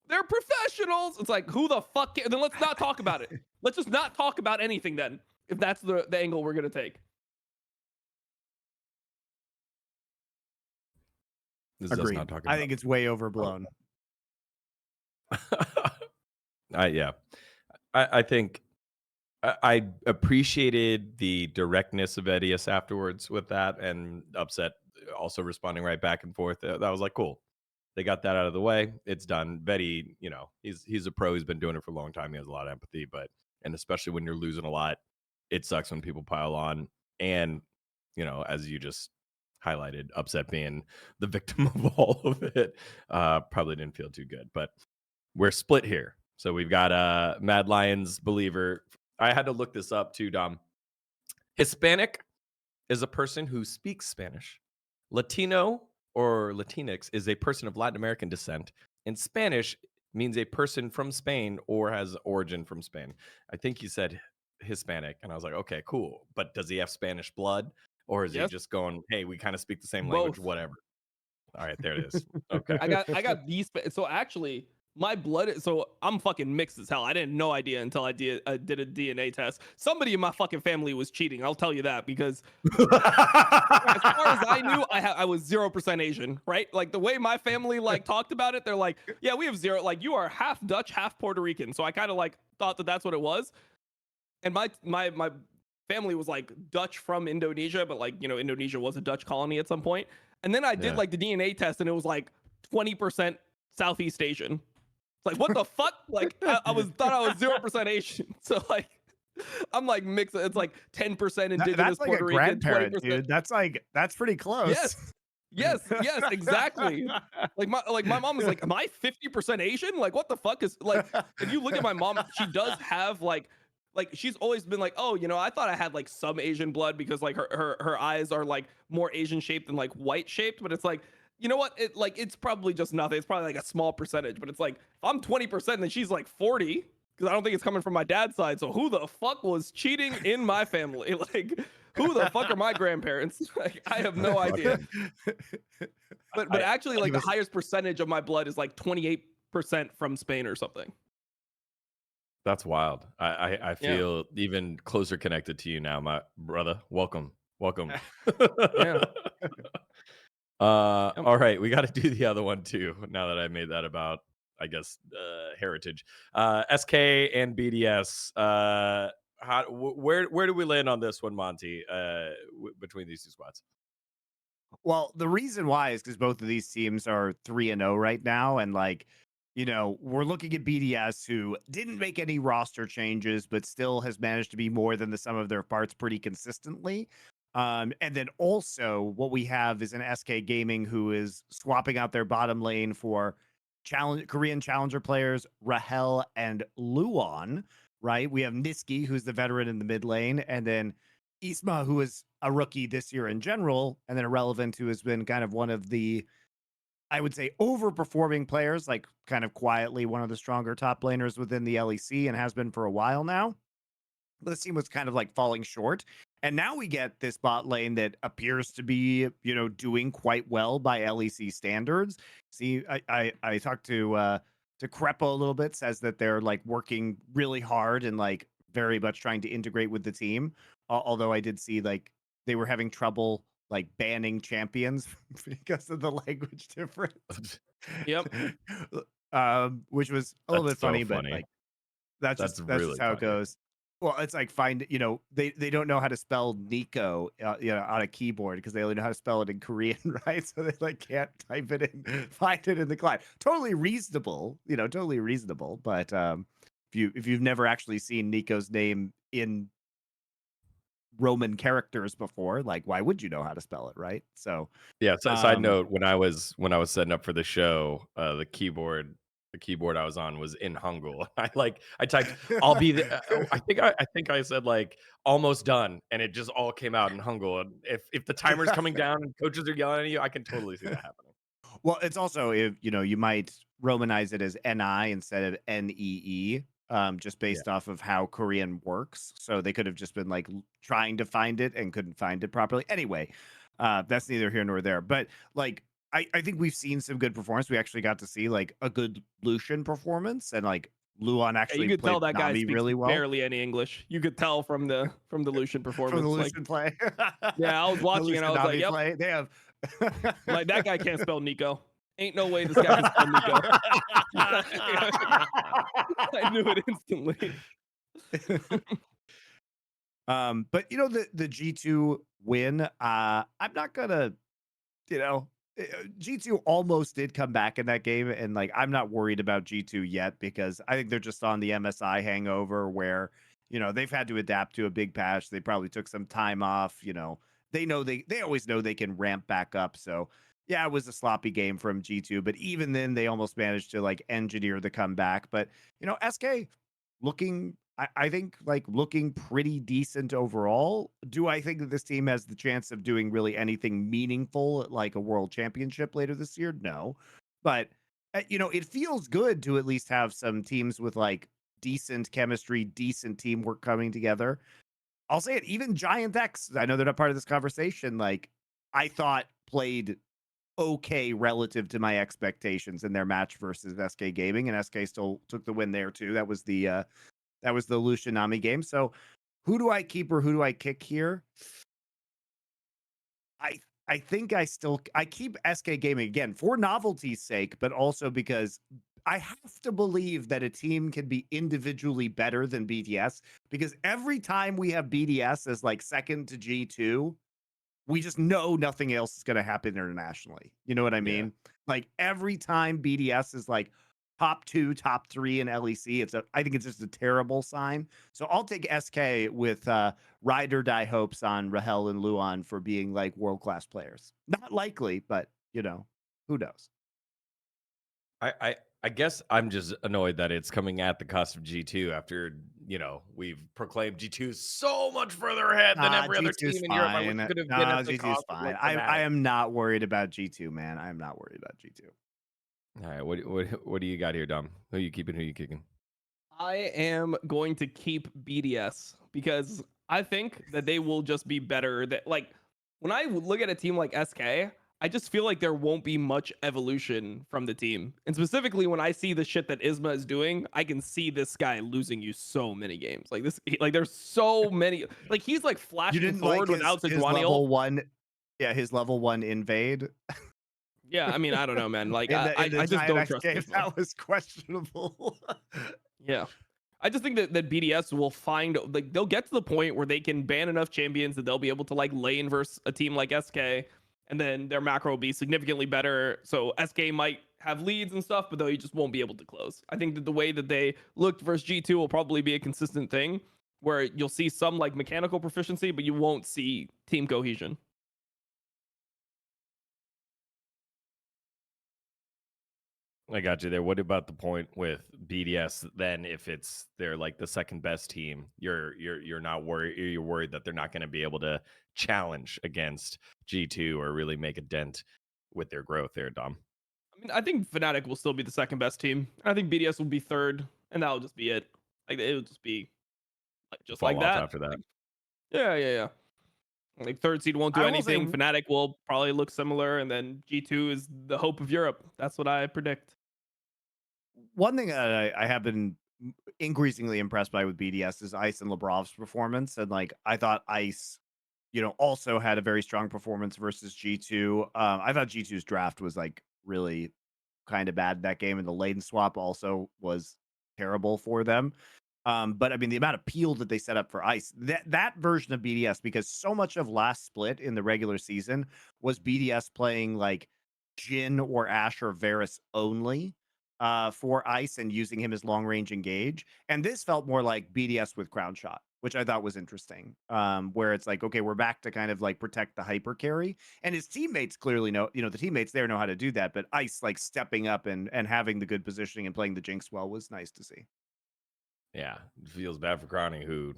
They're professionals. It's like, who the fuck? Then let's not talk about it. Let's just not talk about anything then, if that's the angle we're gonna take. This is us Agreed. not talking I about. think it's way overblown. Yeah, I think I appreciated the directness of Edius afterwards with that, and Upset also responding right back and forth. That was like cool. They got that out of the way. It's done. Betty, he's a pro. He's been doing it for a long time. He has a lot of empathy, and especially when you're losing a lot, it sucks when people pile on. And as you just highlighted, Upset being the victim of all of it, probably didn't feel too good. But we're split here. So we've got Mad Lions believer. I had to look this up too, Dom. Hispanic is a person who speaks Spanish. Latino or Latinx is a person of Latin American descent. And Spanish means a person from Spain or has origin from Spain. I think he said Hispanic. And I was like, okay, cool. But does he have Spanish blood? Or is he just going, hey, we kind of speak the same language, whatever? All right, there it is. Okay. I got these. So actually, my blood. So I'm fucking mixed as hell. I didn't know idea until I did a DNA test. Somebody in my fucking family was cheating. I'll tell you that, because as far as I knew, I was 0% Asian, right? Like the way my family like talked about it, they're like, yeah, we have zero. Like, you are half Dutch, half Puerto Rican. So I kind of like thought that that's what it was. And my family was like Dutch from Indonesia, but like, Indonesia was a Dutch colony at some point. And then I did like the DNA test, and it was like 20% Southeast Asian. It's like, what the fuck? Like, thought I was 0% Asian. So like, I'm like mixed. It's like 10% indigenous That's like Puerto a Rican, grandparent, 20%. Dude. That's pretty close. Yes, exactly. Like my mom is like, am I 50% Asian? Like, what the fuck is like? If you look at my mom, she does have like she's always been like, oh, I thought I had like some Asian blood because like her eyes are like more Asian shaped than like white shaped. But it's like, you know what? It's probably just nothing. It's probably like a small percentage. But it's like, if I'm 20%, then she's like 40, because I don't think it's coming from my dad's side. So who the fuck was cheating in my family? Like, who the fuck are my grandparents? Like, I have no idea. But actually, like the highest percentage of my blood is like 28% from Spain or something. That's wild. I feel even closer connected to you now, my brother. Welcome. Yeah. All right, we got to do the other one too. Now that I made that about, I guess, heritage. SK and BDS. where do we land on this one, Monty? Between these two squads. Well, the reason why is because both of these teams are 3-0 right now. And we're looking at BDS, who didn't make any roster changes, but still has managed to be more than the sum of their parts pretty consistently. And then also what we have is an SK Gaming who is swapping out their bottom lane for Korean challenger players, Rahel and Luon, right? We have Niski, who's the veteran in the mid lane, and then Isma, who is a rookie this year in general, and then Irrelevant, who has been kind of one of the, I would say, overperforming players, like kind of quietly one of the stronger top laners within the LEC and has been for a while now. But this team was kind of like falling short. And now we get this bot lane that appears to be, doing quite well by LEC standards. See, I talked to Crepo a little bit, says that they're like working really hard and like very much trying to integrate with the team. Although I did see like they were having trouble like banning champions because of the language difference. Yep. Which was a little bit so funny, but like that's just really how funny. it goes. Well, it's like they don't know how to spell Nico, on a keyboard because they only know how to spell it in Korean, right? So they like can't type it in, find it in the client. Totally reasonable, totally reasonable. But if you've never actually seen Nico's name in Roman characters before, like why would you know how to spell it, right? So yeah. So, side note: when I was setting up for the show, the keyboard I was on was in Hangul. I typed, "I'll be the." I think I said like almost done, and it just all came out in Hangul. And if the timer's coming down and coaches are yelling at you, I can totally see that happening. Well, it's also, if you might Romanize it as NI instead of NEE, just based off of how Korean works. So they could have just been like trying to find it and couldn't find it properly. Anyway, that's neither here nor there. But like, I think we've seen some good performance. We actually got to see like a good Lucian performance, and like Luon Yeah, actually you could played tell that guy Nami speaks really well barely any English. You could tell from the Lucian performance. from the Lucian play. Yeah, I was watching and I was like, "Yep." Play. They have Like that guy can't spell Nico. Ain't no way this guy can spell Nico. I knew it instantly. But the G2 win, I'm not gonna, G2 almost did come back in that game, and like I'm not worried about G2 yet because I think they're just on the MSI hangover where they've had to adapt to a big patch. They probably took some time off. They know they always know they can ramp back up. So yeah, it was a sloppy game from G2, but even then they almost managed to like engineer the comeback. But SK looking, I think like looking pretty decent overall. Do I think that this team has the chance of doing really anything meaningful at like a world championship later this year? No. But it feels good to at least have some teams with like decent chemistry, decent teamwork coming together. I'll say it, even Giant X, I know they're not part of this conversation, like I thought played okay relative to my expectations in their match versus SK Gaming, and SK still took the win there too. That was the Lucian Nami game. So who do I keep or who do I kick here? I think I keep SK Gaming again for novelty's sake, but also because I have to believe that a team can be individually better than BDS, because every time we have BDS as like second to G2, we just know nothing else is going to happen internationally. You know what I mean? Like every time BDS is like top 2, top 3 in LEC, I think it's just a terrible sign. So I'll take SK with ride or die hopes on Rahel and Luon for being like world-class players. Not likely, but who knows? I guess I'm just annoyed that it's coming at the cost of G2 after, we've proclaimed G2 so much further ahead than every other G2's team in Europe. I wish fine. it could have been at the G2's cost of fine. like I Fnatic. am not worried about G2, man. I am not worried about G2. All right, what do you got here, Dom? Who you keeping? Who you kicking? I am going to keep BDS because I think that they will just be better. That like when I look at a team like SK, I just feel like there won't be much evolution from the team. And specifically when I see the shit that Isma is doing, I can see this guy losing you so many games. Like this, like there's so many. Like he's like You flashing didn't forward like without his Sejuani level ult. 1, his level 1 invade Yeah, I mean I don't know, man. Like in the I just Giant don't X trust games. Isma. That was questionable. Yeah. I just think that BDS will find, like, they'll get to the point where they can ban enough champions that they'll be able to like lane versus a team like SK, and then their macro will be significantly better. So SK might have leads and stuff, but they just won't be able to close. I think that the way that they looked versus G2 will probably be a consistent thing where you'll see some like mechanical proficiency, but you won't see team cohesion. I got you there. What about the point with BDS then? If they're like the second best team, you're not worried. You're worried that they're not going to be able to challenge against G2 or really make a dent with their growth there, Dom. I mean, I think Fnatic will still be the second best team. I think BDS will be third, and that'll just be it. Like it'll just be like just Fall like off that. after that. Like, yeah. Like third seed won't do I will say anything. Fnatic will probably look similar, and then G2 is the hope of Europe. That's what I predict. one thing that I have been increasingly impressed by with BDS is Ice and Lebrov's performance. And like, I thought Ice, also had a very strong performance versus G2. I thought G2's draft was like really kind of bad that game, and the lane swap also was terrible for them. But I mean, the amount of peel that they set up for Ice, that version of BDS, because so much of last split in the regular season was BDS playing like Jin or Ash or Varus only for Ice and using him as long range engage. And this felt more like BDS with Crown Shot, which I thought was interesting. Where it's like, okay, we're back to kind of like protect the hyper carry. And his teammates clearly know, the teammates there know how to do that. But Ice like stepping up and having the good positioning and playing the Jinx well was nice to see. Yeah, it feels bad for Crowning, who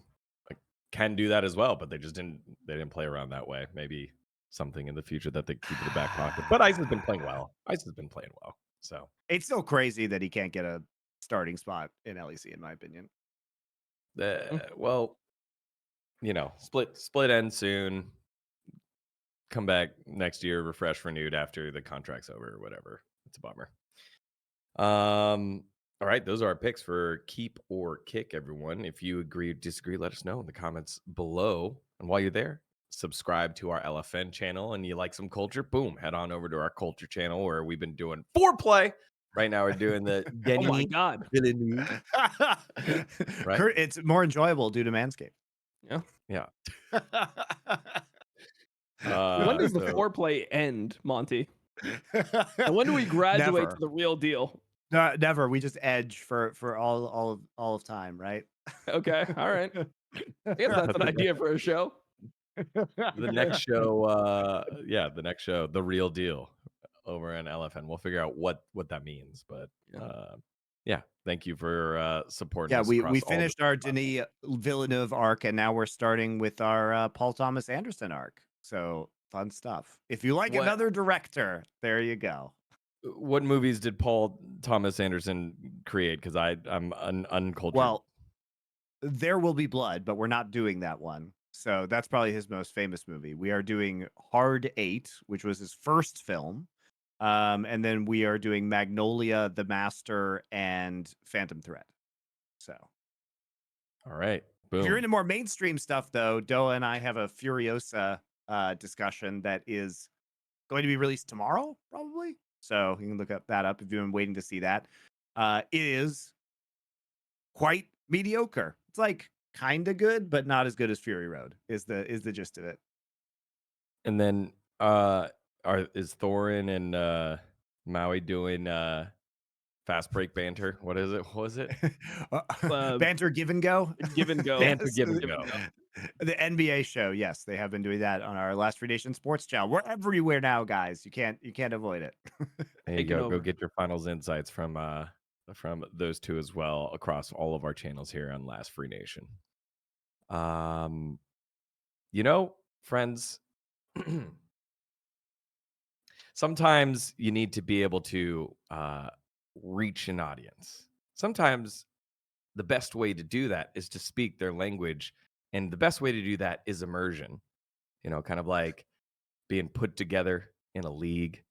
like, can do that as well, but they didn't play around that way. Maybe something in the future that they keep in the back pocket. But Ice has been playing well. Ice has been playing well. So it's still crazy that he can't get a starting spot in LEC, in my opinion. well, split end soon. Come back next year, refresh, renewed after the contract's over or whatever. It's a bummer. All right, those are our picks for keep or kick, everyone. If you agree or disagree, let us know in the comments below. And while you're there, subscribe to our LFN channel. And you like some culture, boom, head on over to our culture channel where we've been doing foreplay. Right now, we're doing the Oh my god! Right? It's more enjoyable due to Manscaped. Yeah. When does the foreplay end, Monty? And when do we graduate Never. to the real deal? Never. We just edge for all of time, right? Okay, all right. I guess that's an idea for a show. The next show, the next show, the real deal over in LFN. We'll figure out what that means, but thank you for supporting us. We finished our Denis Villeneuve arc, and now we're starting with our Paul Thomas Anderson arc. So fun stuff. If you like another director, there you go. What movies did Paul Thomas Anderson create? Because I'm uncultured. Well, There Will Be Blood, but we're not doing that one. So that's probably his most famous movie. We are doing Hard 8, which was his first film. And then we are doing Magnolia, The Master, and Phantom Thread. So. All right. Boom. If you're into more mainstream stuff, though, Doa and I have a Furiosa discussion that is going to be released tomorrow, probably. So you can look that up if you've been waiting to see that. It is quite mediocre. It's like kind of good, but not as good as Fury Road is the gist of it. And then is Thorin and Maui doing fast break banter? What is it? What was it? Banter give and go. Give and go. Banter give and go. The NBA show, yes, they have been doing that on our Last Free Nation Sports channel. We're everywhere now, guys. You can't avoid it. There you go. Go get your finals insights from those two as well across all of our channels here on Last Free Nation. Friends, sometimes you need to be able to reach an audience. Sometimes the best way to do that is to speak their language. And the best way to do that is immersion, kind of like being put together in a league,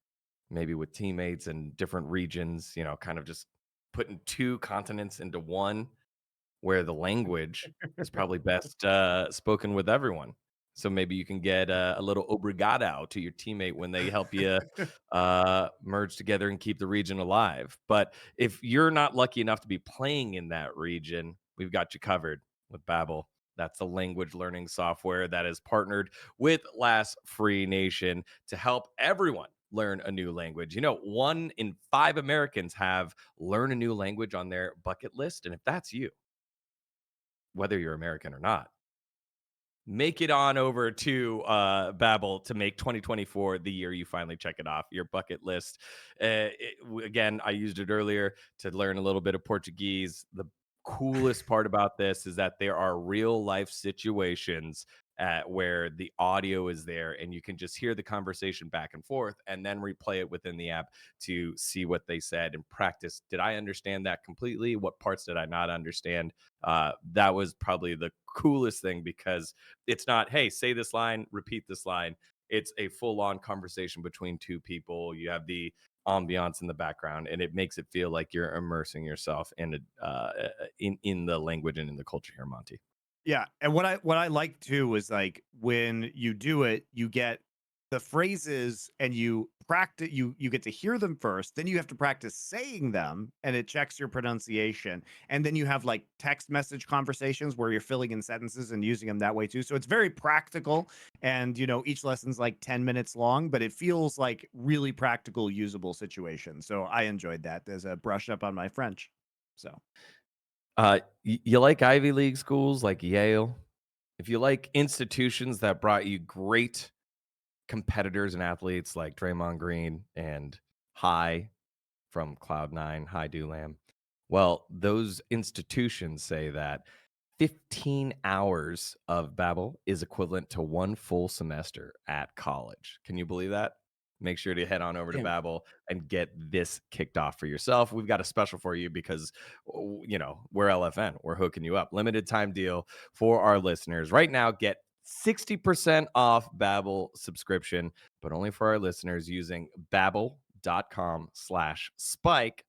maybe with teammates in different regions, kind of just putting two continents into one where the language is probably best spoken with everyone. So maybe you can get a little obrigado to your teammate when they help you merge together and keep the region alive. But if you're not lucky enough to be playing in that region, we've got you covered with Babbel. That's the language learning software that is partnered with Last Free Nation to help everyone learn a new language. 1 in 5 Americans have learn a new language on their bucket list. And if that's you, whether you're American or not, make it on over to Babbel to make 2024 the year you finally check it off your bucket list. Again, I used it earlier to learn a little bit of Portuguese. The coolest part about this is that there are real life situations where the audio is there and you can just hear the conversation back and forth and then replay it within the app to see what they said and practice. Did I understand that completely? What parts did I not understand? That was probably the coolest thing, because it's not, hey, say this line, repeat this line. It's a full-on conversation between two people. You have the ambiance in the background, and it makes it feel like you're immersing yourself in the language and in the culture here, Monty. Yeah, and what I like too is like when you do it, you get the phrases and you practice you get to hear them first, then you have to practice saying them and it checks your pronunciation. And then you have like text message conversations where you're filling in sentences and using them that way too. So it's very practical, and each lesson's like 10 minutes long, but it feels like really practical, usable situations. So I enjoyed that as a brush up on my French. So You like Ivy League schools like Yale? If you like institutions that brought you great competitors and athletes like Draymond Green and High from Cloud9, High Doolam, well, those institutions say that 15 hours of Babbel is equivalent to 1 full semester at college. Can you believe that? Make sure to head on over to Damn. Babbel and get this kicked off for yourself. We've got a special for you because, we're LFN. We're hooking you up. Limited time deal for our listeners. Right now, get 60% off Babbel subscription, but only for our listeners using babbel.com/spike.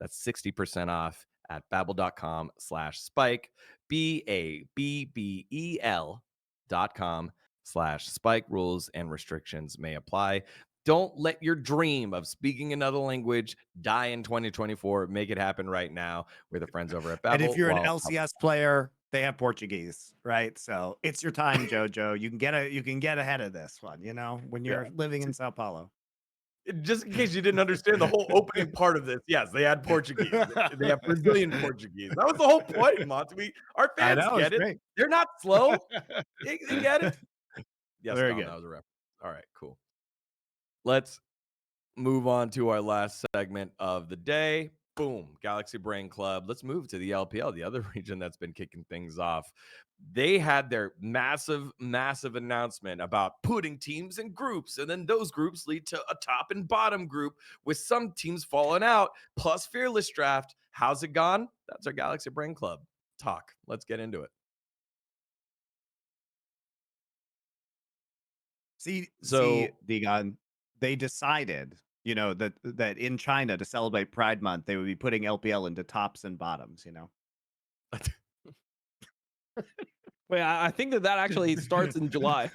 That's 60% off at babbel.com/spike. BABBEL.com/spike. Rules and restrictions may apply. Don't let your dream of speaking another language die in 2024. Make it happen right now with the friends over at Babbel. and if you're an LCS player, they have Portuguese, right? So it's your time, Jojo. You can get ahead of this one, when you're living in Sao Paulo. Just in case you didn't understand the whole opening part of this, yes, they had Portuguese. They have Brazilian Portuguese. That was the whole point, Monty. Our I fans know, get it's it. great. They're not slow. They get it. Yes, Very Don, good. that was a reference. All right, cool. Let's move on to our last segment of the day. Boom, Galaxy Brain Club. Let's move to the LPL, the other region that's been kicking things off. They had their massive announcement about putting teams in groups, and then those groups lead to a top and bottom group with some teams falling out, plus Fearless Draft. How's it gone? That's our Galaxy Brain Club talk. Let's get into it. See, So dGon, they decided, that in China to celebrate Pride Month, they would be putting LPL into tops and bottoms. Wait, I think that actually starts in July.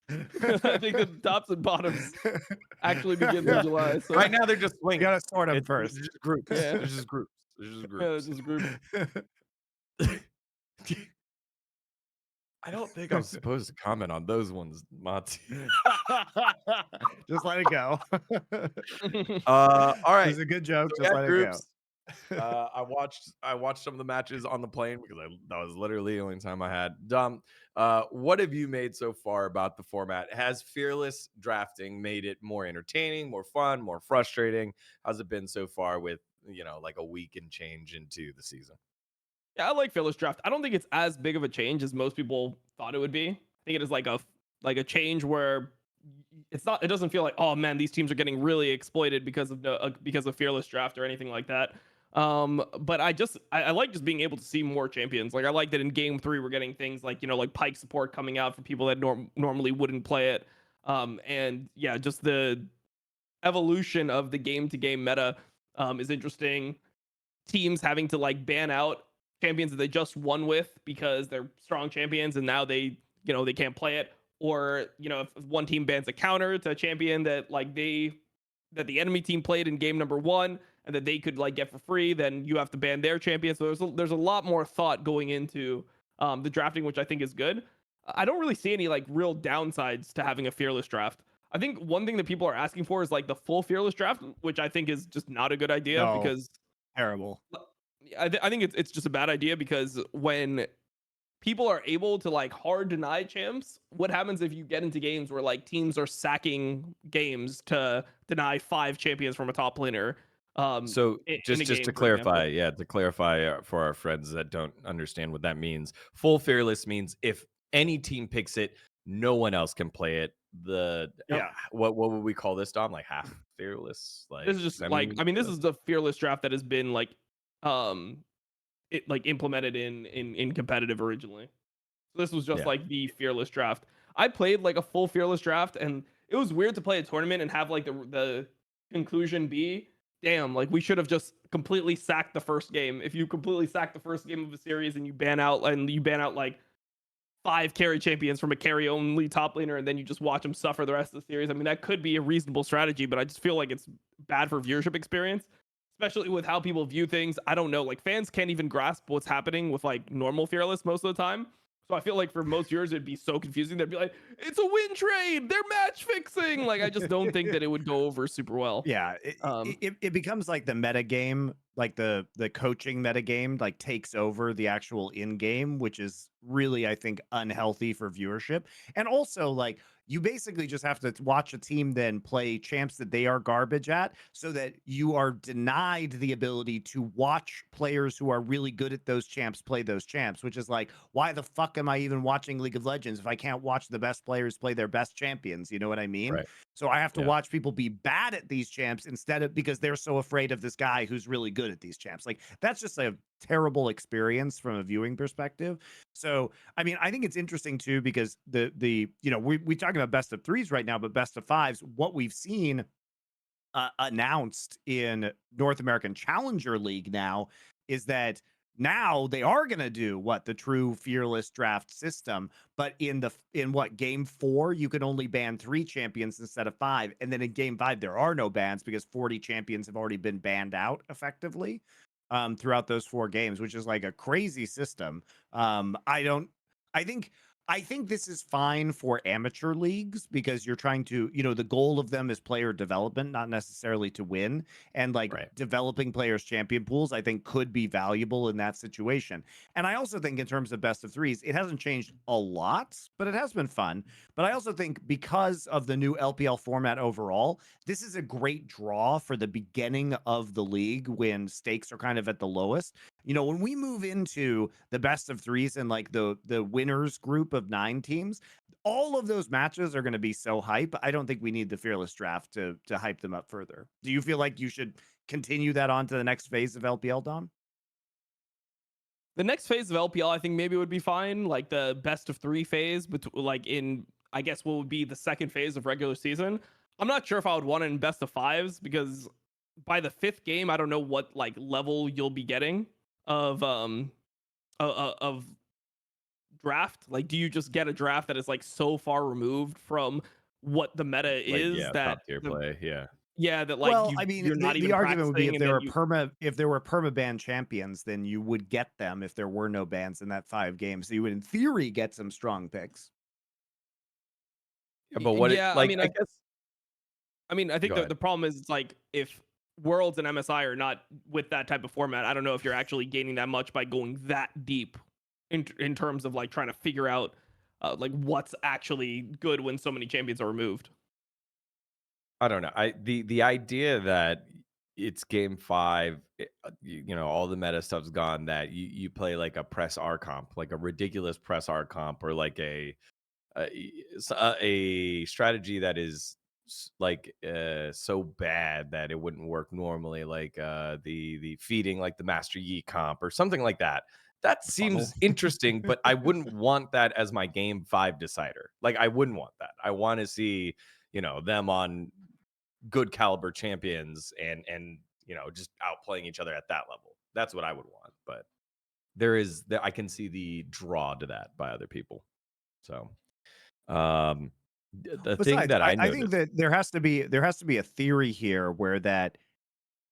I think the tops and bottoms actually begins in July. So right now they're just You swinging. gotta sort them It's first. just groups. Yeah. It's just groups. It's just yeah, groups. it's just group. I don't think I'm supposed to comment on those ones, Monty. Just let it go. All It right. was a good joke. So we Just had let groups. it go. I watched some of the matches on the plane because that was literally the only time I had. Dom, what have you made so far about the format? Has Fearless drafting made it more entertaining, more fun, more frustrating? How's it been so far with like a week and change into the season? Yeah, I like Fearless Draft. I don't think it's as big of a change as most people thought it would be. I think it is like a change where it's not. It doesn't feel like, oh man, these teams are getting really exploited because of Fearless Draft or anything like that. But I like just being able to see more champions. Like I like that in Game 3 we're getting things like like Pike support coming out for people that normally wouldn't play it. And yeah, just the evolution of the game to game meta is interesting. Teams having to like ban out champions that they just won with because they're strong champions and now they they can't play it, or if one team bans a counter to a champion that the enemy team played in game number 1 and that they could like get for free, then you have to ban their champions. So there's a lot more thought going into the drafting, which I think is good. I don't really see any like real downsides to having a fearless draft. I think one thing that people are asking for is like the full fearless draft, which I think is just not a good idea No, because terrible. I think it's just a bad idea because when people are able to like hard deny champs, what happens if you get into games where like teams are sacking games to deny 5 champions from a top laner So in a just to game, for example? clarify, yeah, to clarify for our friends that don't understand what that means, full fearless means if any team picks it, no one else can play it. Yeah. What would we call this, Dom? Like half fearless, This like is just like, semi I mean, this fearless? is the fearless draft that has been like um it like implemented in competitive originally. So this was just Yeah. like the fearless draft. I played like a full fearless draft, and it was weird to play a tournament and have like the conclusion be, damn, like we should have just completely sacked the first game. If you completely sack the first game of a series and you ban out like 5 carry champions from a carry only top laner, and then you just watch them suffer the rest of the series. I mean, that could be a reasonable strategy, but I just feel like it's bad for viewership experience, especially with how people view things. I don't know, like fans can't even grasp what's happening with like normal fearless most of the time. So I feel like for most viewers it'd be so confusing. They'd be like, "It's a win trade. They're match fixing." Like I just don't think that it would go over super well. Yeah, Um, it becomes like the meta game, like the coaching meta game, like takes over the actual in game, which is really, I think, unhealthy for viewership. And also, like, you basically just have to watch a team then play champs that they are garbage at, so that you are denied the ability to watch players who are really good at those champs play those champs, which is like, why the fuck am I even watching League of Legends if I can't watch the best players play their best champions? You know what I mean? Right. So I have to Yeah. watch people be bad at these champs instead of because they're so afraid of this guy who's really good at these champs. Like that's just a terrible experience from a viewing perspective. So I mean, I think it's interesting too because the we talking about best of threes right now, but best of fives, what we've seen announced in North American Challenger League now is that now they are going to do what the true fearless draft system, but in what game 4 you can only ban 3 champions instead of 5, and then in game 5 there are no bans because 40 champions have already been banned out effectively throughout those 4 games, which is like a crazy system. I don't I think I think this is fine for amateur leagues because you're trying to, the goal of them is player development, not necessarily to win. And like Right. developing players' champion pools, I think could be valuable in that situation. And I also think in terms of best of threes, it hasn't changed a lot, but it has been fun. But I also think because of the new LPL format overall, this is a great draw for the beginning of the league when stakes are kind of at the lowest. When we move into the best of threes and like the winners group of 9 teams, all of those matches are going to be so hype. I don't think we need the fearless draft to hype them up further. Do you feel like you should continue that on to the next phase of LPL, Dom? the next phase of LPL, I think maybe would be fine, like the best of 3 phase, but like in I guess what would be the second phase of regular season. I'm not sure if I would want it in best of fives because by the 5th game, I don't know what like level you'll be getting of of draft. Like, do you just get a draft that is like so far removed from what the meta Like, is yeah, that top tier the play. Yeah. yeah that like Well, I mean, you're not the even argument would be practicing, and then you if there were permaban champions, then you would get them if there were no bans in that 5 games. So you would, in theory, get some strong picks. Yeah, but what it yeah. like I guess I mean, I think go ahead. the problem is it's like if Worlds and MSI are not with that type of format, I don't know if you're actually gaining that much by going that deep in terms of like trying to figure out like what's actually good when so many champions are removed. I don't know. The idea that it's game 5, all the meta stuff's gone, that you play like a press R comp, like a ridiculous press R comp, or like a strategy that is so bad that it wouldn't work normally, like the feeding like the Master Yi comp or something like that. That The funnel. seems interesting, but I wouldn't want that as my game 5 decider. Like I wouldn't want that. I want to see them on good caliber champions and just outplaying each other at that level. That's what I would want. But I can see the draw to that by other people. So um the thing Besides, that I I think noticed. that there has to be a theory here where that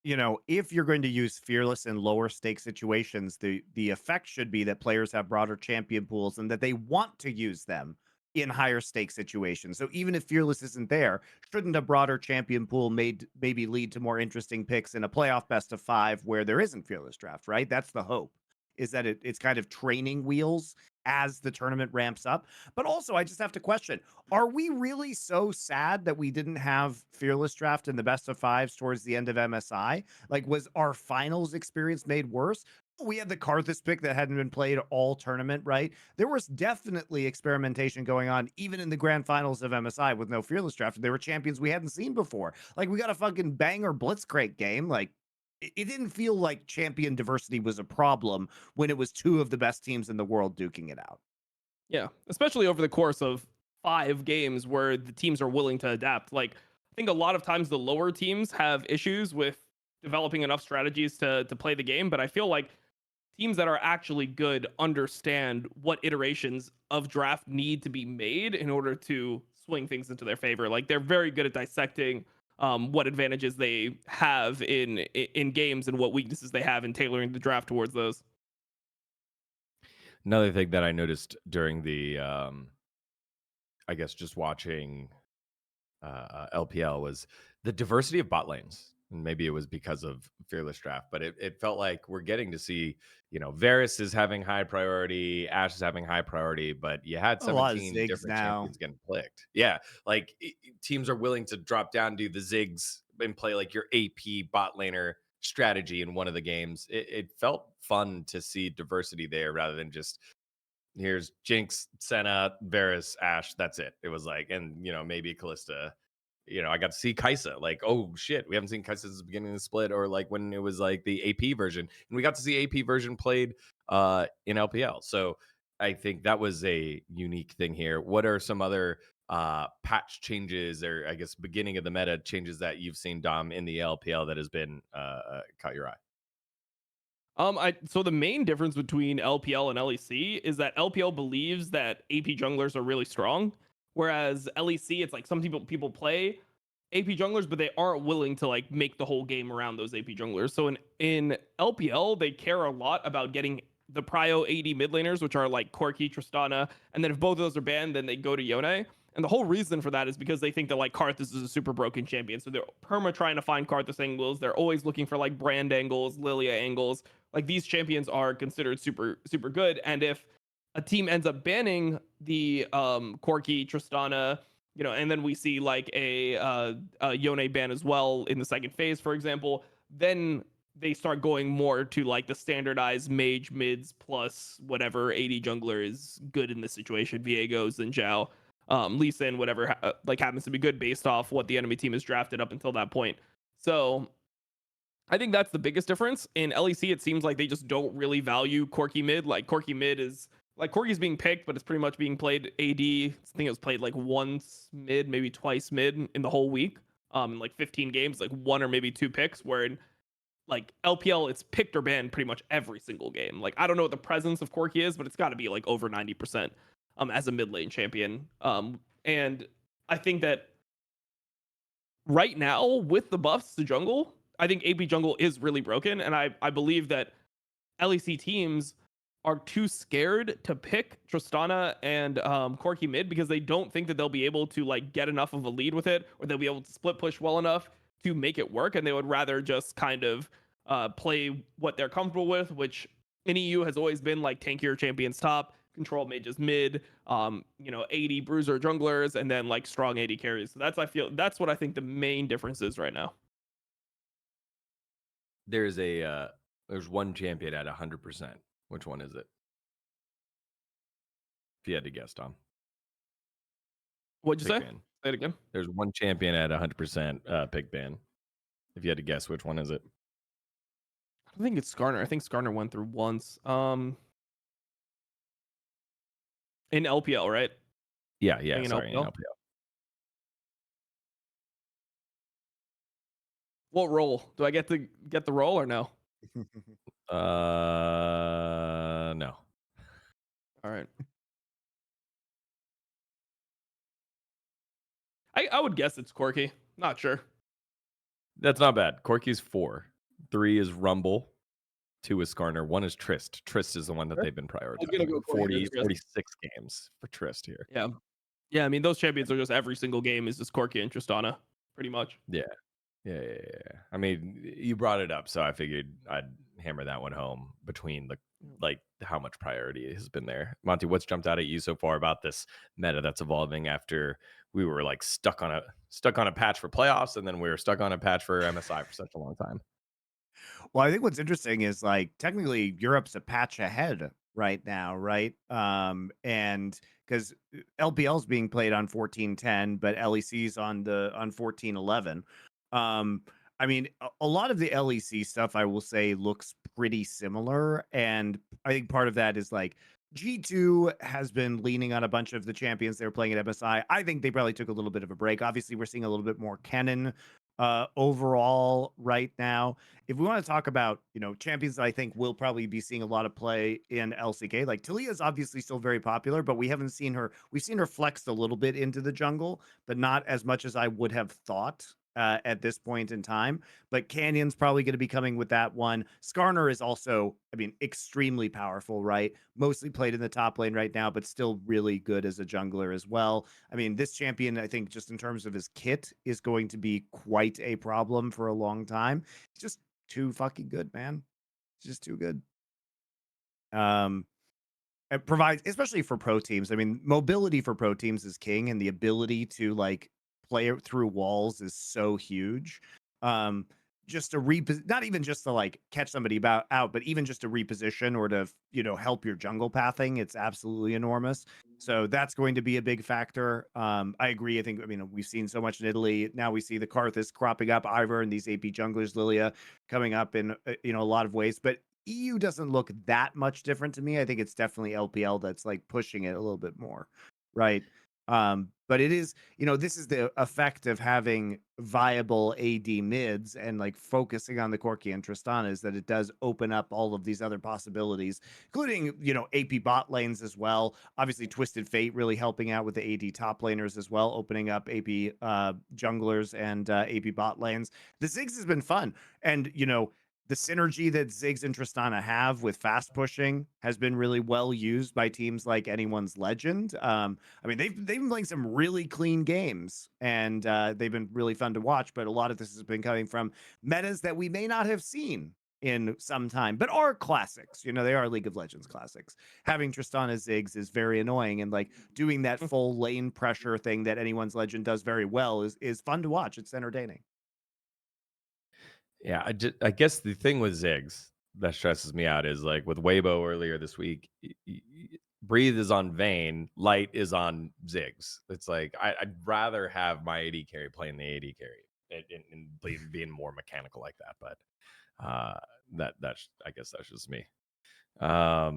if you're going to use Fearless in lower stake situations, the effect should be that players have broader champion pools and that they want to use them in higher stake situations. So even if Fearless isn't there, shouldn't a broader champion pool maybe lead to more interesting picks in a playoff best of 5 where there isn't Fearless draft, right? That's the hope. Is that it's kind of training wheels as the tournament ramps up. But also, I just have to question, are we really so sad that we didn't have Fearless Draft in the best of 5s towards the end of MSI? Like, was our finals experience made worse? We had the Karthus pick that hadn't been played all tournament, right? There was definitely experimentation going on, even in the grand finals of MSI with no Fearless Draft. There were champions we hadn't seen before. Like, we got a fucking banger Blitzcrank game. Like, it didn't feel like champion diversity was a problem when it was two of the best teams in the world duking it out. Yeah, especially over the course of 5 games where the teams are willing to adapt. Like, I think a lot of times the lower teams have issues with developing enough strategies to play the game, but I feel like teams that are actually good understand what iterations of draft need to be made in order to swing things into their favor. Like, they're very good at dissecting what advantages they have in games and what weaknesses they have in tailoring the draft towards those. Another thing that I noticed during the, I guess, just watching LPL was the diversity of bot lanes. And maybe it was because of Fearless Draft, but it felt like we're getting to see, Varus is having high priority, Ashe is having high priority, but you had A lot of 17 zigs different now. champions getting clicked. Yeah, like teams are willing to drop down, do the zigs, and play like your AP bot laner strategy in one of the games. It felt fun to see diversity there rather than just here's Jinx, Senna, Varus, Ashe. That's it. It was like, and maybe Callista. I got to see Kaisa. Like, oh shit, we haven't seen Kaisa since the beginning of the split, or like when it was like the AP version, and we got to see AP version played in LPL. So I think that was a unique thing here. What are some other patch changes, or I guess beginning of the meta changes that you've seen, Dom, in the LPL that has been caught your eye? So the main difference between LPL and LEC is that LPL believes that AP junglers are really strong, whereas LEC, it's like some people play AP junglers, but they aren't willing to like make the whole game around those AP junglers. So in LPL, they care a lot about getting the prio AD mid laners, which are like Corki, Tristana, and then if both of those are banned, then they go to Yone. And the whole reason for that is because they think that like Karthus is a super broken champion. So they're perma trying to find Karthus angles. They're always looking for like Brand angles, Lilia angles. Like, these champions are considered super good. And if a team ends up banning the Corki, Tristana, and then we see like a Yone ban as well in the second phase, for example, then they start going more to like the standardized mage mids plus whatever AD jungler is good in this situation, Viego, Xin Lee Sin, whatever like happens to be good based off what the enemy team has drafted up until that point. So I think that's the biggest difference. In LEC, it seems like they just don't really value Corki mid. Like, Corki mid is like Corki's being picked, but it's pretty much being played AD. I think it was played like once mid, maybe twice mid in the whole week. In like 15 games, like 1 or maybe 2 picks. Where in like LPL, it's picked or banned pretty much every single game. Like, I don't know what the presence of Corki is, but it's got to be like over 90% as a mid lane champion. And I think that right now with the buffs to jungle, I think AP jungle is really broken, and I believe that LEC teams are too scared to pick Tristana and Corki mid because they don't think that they'll be able to like get enough of a lead with it, or they'll be able to split push well enough to make it work, and they would rather just kind of play what they're comfortable with, which in EU has always been like tankier champions top, control mages mid, 80 bruiser junglers, and then like strong 80 carries. So that's what I think the main difference is right now. There's one champion at 100%. Which one is it? If you had to guess, Tom. What'd you say? Ban. Say it again. There's one champion at 100% pick ban. If you had to guess, which one is it? I don't think it's Skarner. I think Skarner went through once. In LPL, right? Yeah. In Sorry, in LPL? LPL. What role? Do I get to get the role or no? No. All right. I would guess it's Corki. Not sure. That's not bad. Corki's 4. 3 is Rumble, 2 is Skarner, 1 is Trist. Trist is the one that Sure. they've been I was gonna prioritizing. go Corki or 40, Trist. 46 games for Trist here. Yeah. Yeah, I mean, those champions are just every single game is just Corki and Tristana, pretty much. Yeah. Yeah. I mean, you brought it up, so I figured I'd hammer that one home between like how much priority has been there. Monty, what's jumped out at you so far about this meta that's evolving after we were like stuck on a patch for playoffs, and then we were stuck on a patch for MSI for such a long time? Well, I think what's interesting is like technically Europe's a patch ahead right now, right? And because LPL's being played on 14.10, but LEC's on 14.11. I mean, a lot of the LEC stuff I will say looks pretty similar, and I think part of that is like G2 has been leaning on a bunch of the champions they were playing at MSI. I think they probably took a little bit of a break. Obviously, we're seeing a little bit more Kennen overall right now. If we want to talk about, champions that I think will probably be seeing a lot of play in LCK, like Talia is obviously still very popular, but we haven't seen her. We've seen her flex a little bit into the jungle, but not as much as I would have thought at this point in time. But Canyon's probably going to be coming with that one. Skarner is also, I mean, extremely powerful, right? Mostly played in the top lane right now, but still really good as a jungler as well. I mean, this champion, I think, just in terms of his kit, is going to be quite a problem for a long time. He's just too fucking good, man. He's just too good. It provides, especially for pro teams. I mean, mobility for pro teams is king, and the ability to like play it through walls is so huge. Just to not even just to like catch somebody out, but even just to reposition or to help your jungle pathing, it's absolutely enormous. So that's going to be a big factor. I agree. I mean, we've seen so much in Italy. Now we see the Karthus cropping up, Ivor, and these AP junglers, Lilia, coming up in a lot of ways. But EU doesn't look that much different to me. I think it's definitely LPL that's like pushing it a little bit more, right? But it is, this is the effect of having viable AD mids and like focusing on the Corki and Tristana, is that it does open up all of these other possibilities, including, AP bot lanes as well. Obviously, Twisted Fate really helping out with the AD top laners as well, opening up AP junglers and AP bot lanes. The Ziggs has been fun. And, the synergy that Ziggs and Tristana have with fast pushing has been really well used by teams like Anyone's Legend. I mean, they've been playing some really clean games, and they've been really fun to watch. But a lot of this has been coming from metas that we may not have seen in some time, but are classics. They are League of Legends classics. Having Tristana Ziggs is very annoying, and like doing that full lane pressure thing that Anyone's Legend does very well is fun to watch. It's entertaining. Yeah, I guess the thing with Ziggs that stresses me out is like with Weibo earlier this week, Breathe is on Vayne, Light is on Ziggs. It's like I'd rather have my AD carry playing the AD carry and being more mechanical like that. But that's I guess that's just me. I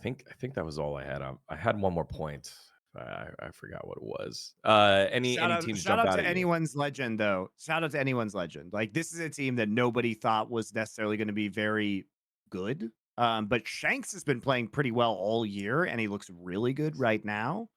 think that was all I had. I had one more point. I forgot what it was. Any teams Shout jump out out to at you? Anyone's Legend, though. Shout out to Anyone's Legend. Like, this is a team that nobody thought was necessarily going to be very good. But Shanks has been playing pretty well all year, and he looks really good right now.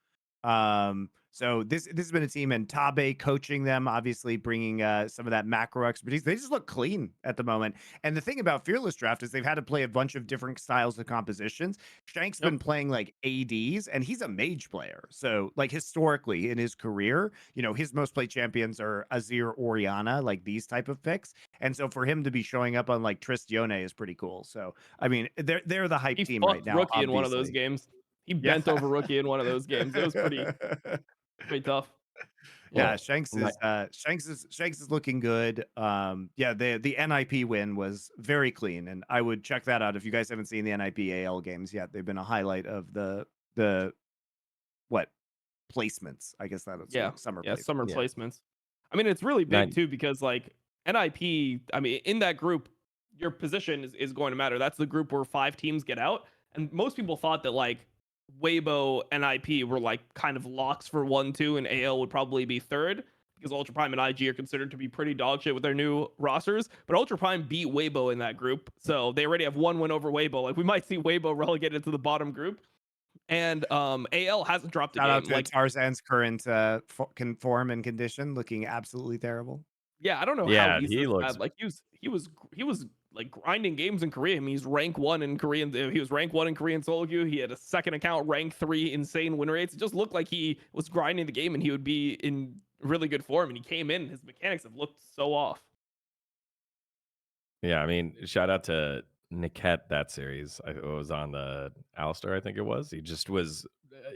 So this has been a team, and Tabe coaching them, obviously bringing some of that macro expertise. They just look clean at the moment. And the thing about Fearless Draft is they've had to play a bunch of different styles of compositions. Shank's been playing like ADs, and he's a mage player. So like historically in his career, his most played champions are Azir, Orianna, like these type of picks. And so for him to be showing up on like Tristione is pretty cool. So I mean, they're the hype He team right fucked now, Rookie in one of those obviously. games. He Yeah. bent over Rookie in one of those games. It was pretty tough. Yeah, Well, Shanks is looking good. Yeah, the NIP win was very clean, and I would check that out if you guys haven't seen the NIP AL games yet. They've been a highlight of the what placements. I guess that's Yeah. summer Yeah, placements. summer yeah, placements. I mean, it's really big nine. too because like NIP, I mean, in that group, your position is going to matter. That's the group where 5 teams get out. And most people thought that like Weibo and IP were like kind of locks for 1, 2, and AL would probably be third because Ultra Prime and IG are considered to be pretty dog shit with their new rosters. But Ultra Prime beat Weibo in that group. So they already have 1 win over Weibo. Like we might see Weibo relegated to the bottom group. And AL hasn't dropped a Shout out game. to Like Tarzan's current form and condition, looking absolutely terrible. Yeah, I don't know how Yeah, he's he this looks bad. Like he was like grinding games in Korea. I mean, he's rank 1 in Korean. He was rank 1 in Korean solo queue. He had a second account, rank 3, insane win rates. It just looked like he was grinding the game and he would be in really good form. And he came in, his mechanics have looked so off. Yeah, I mean, shout out to Niket that series. It was on the Alistar, I think it was. He just was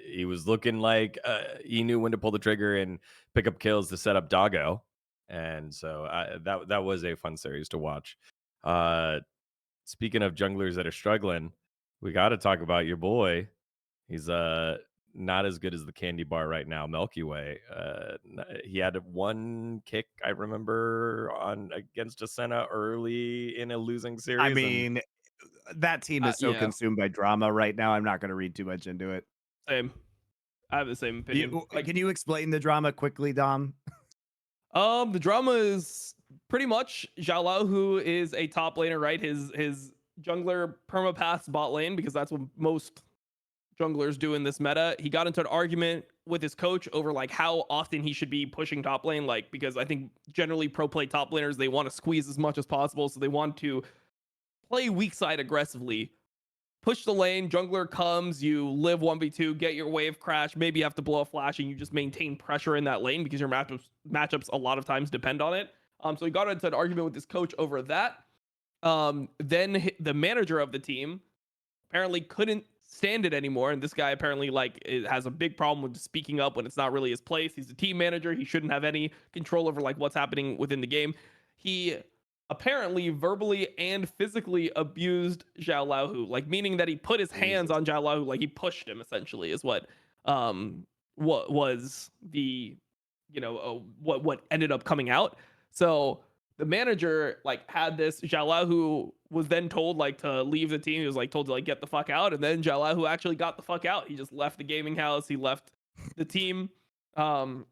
he was looking like he knew when to pull the trigger and pick up kills to set up Doggo. And so that was a fun series to watch. Uh Speaking of junglers that are struggling, we got to talk about your boy. He's not as good as the candy bar right now, Milky Way. He had one kick I remember on against Ascena early in a losing I series, and mean, that team is so Yeah, consumed by drama right now. I'm not going to read too much into it. same. I have the same opinion. Like, Can you explain the drama quickly, Dom? the drama is pretty much Xiaolao, who is a top laner, right? His jungler permapaths bot lane because that's what most junglers do in this meta. He got into an argument with his coach over like how often he should be pushing top lane, like because I think generally pro play top laners they want to squeeze as much as possible, so they want to play weak side aggressively. Push the lane, jungler comes, you live 1v2, get your wave crash, maybe you have to blow a flash and you just maintain pressure in that lane because your matchups a lot of times depend on it. So he got into an argument with his coach over that. Then the manager of the team apparently couldn't stand it anymore, and this guy apparently has a big problem with speaking up when it's not really his place. He's a team manager. He shouldn't have any control over like what's happening within the game. He apparently verbally and physically abused Zhao Laohu, like meaning that he put his hands Jesus. on Zhao Laohu, like he pushed him essentially is what was the what ended up coming out. So the manager like had this Jalal who was then told like to leave the team. He was like told to like get the fuck out, and then Jalal who actually got the fuck out. He just left the gaming house. He left the team, and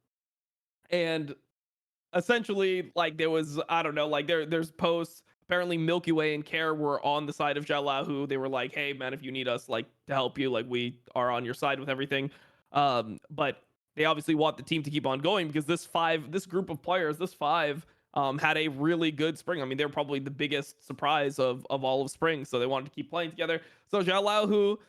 essentially like there was I don't know like there's posts. Apparently Milky Way and Care were on the side of Jalal who they were like, hey man, if you need us like to help you, like we are on your side with everything. But they obviously want the team to keep on going because this group of players, this five had a really good spring. I mean, they're probably the biggest surprise of all of spring, so they wanted to keep playing together. So Xiaolao, who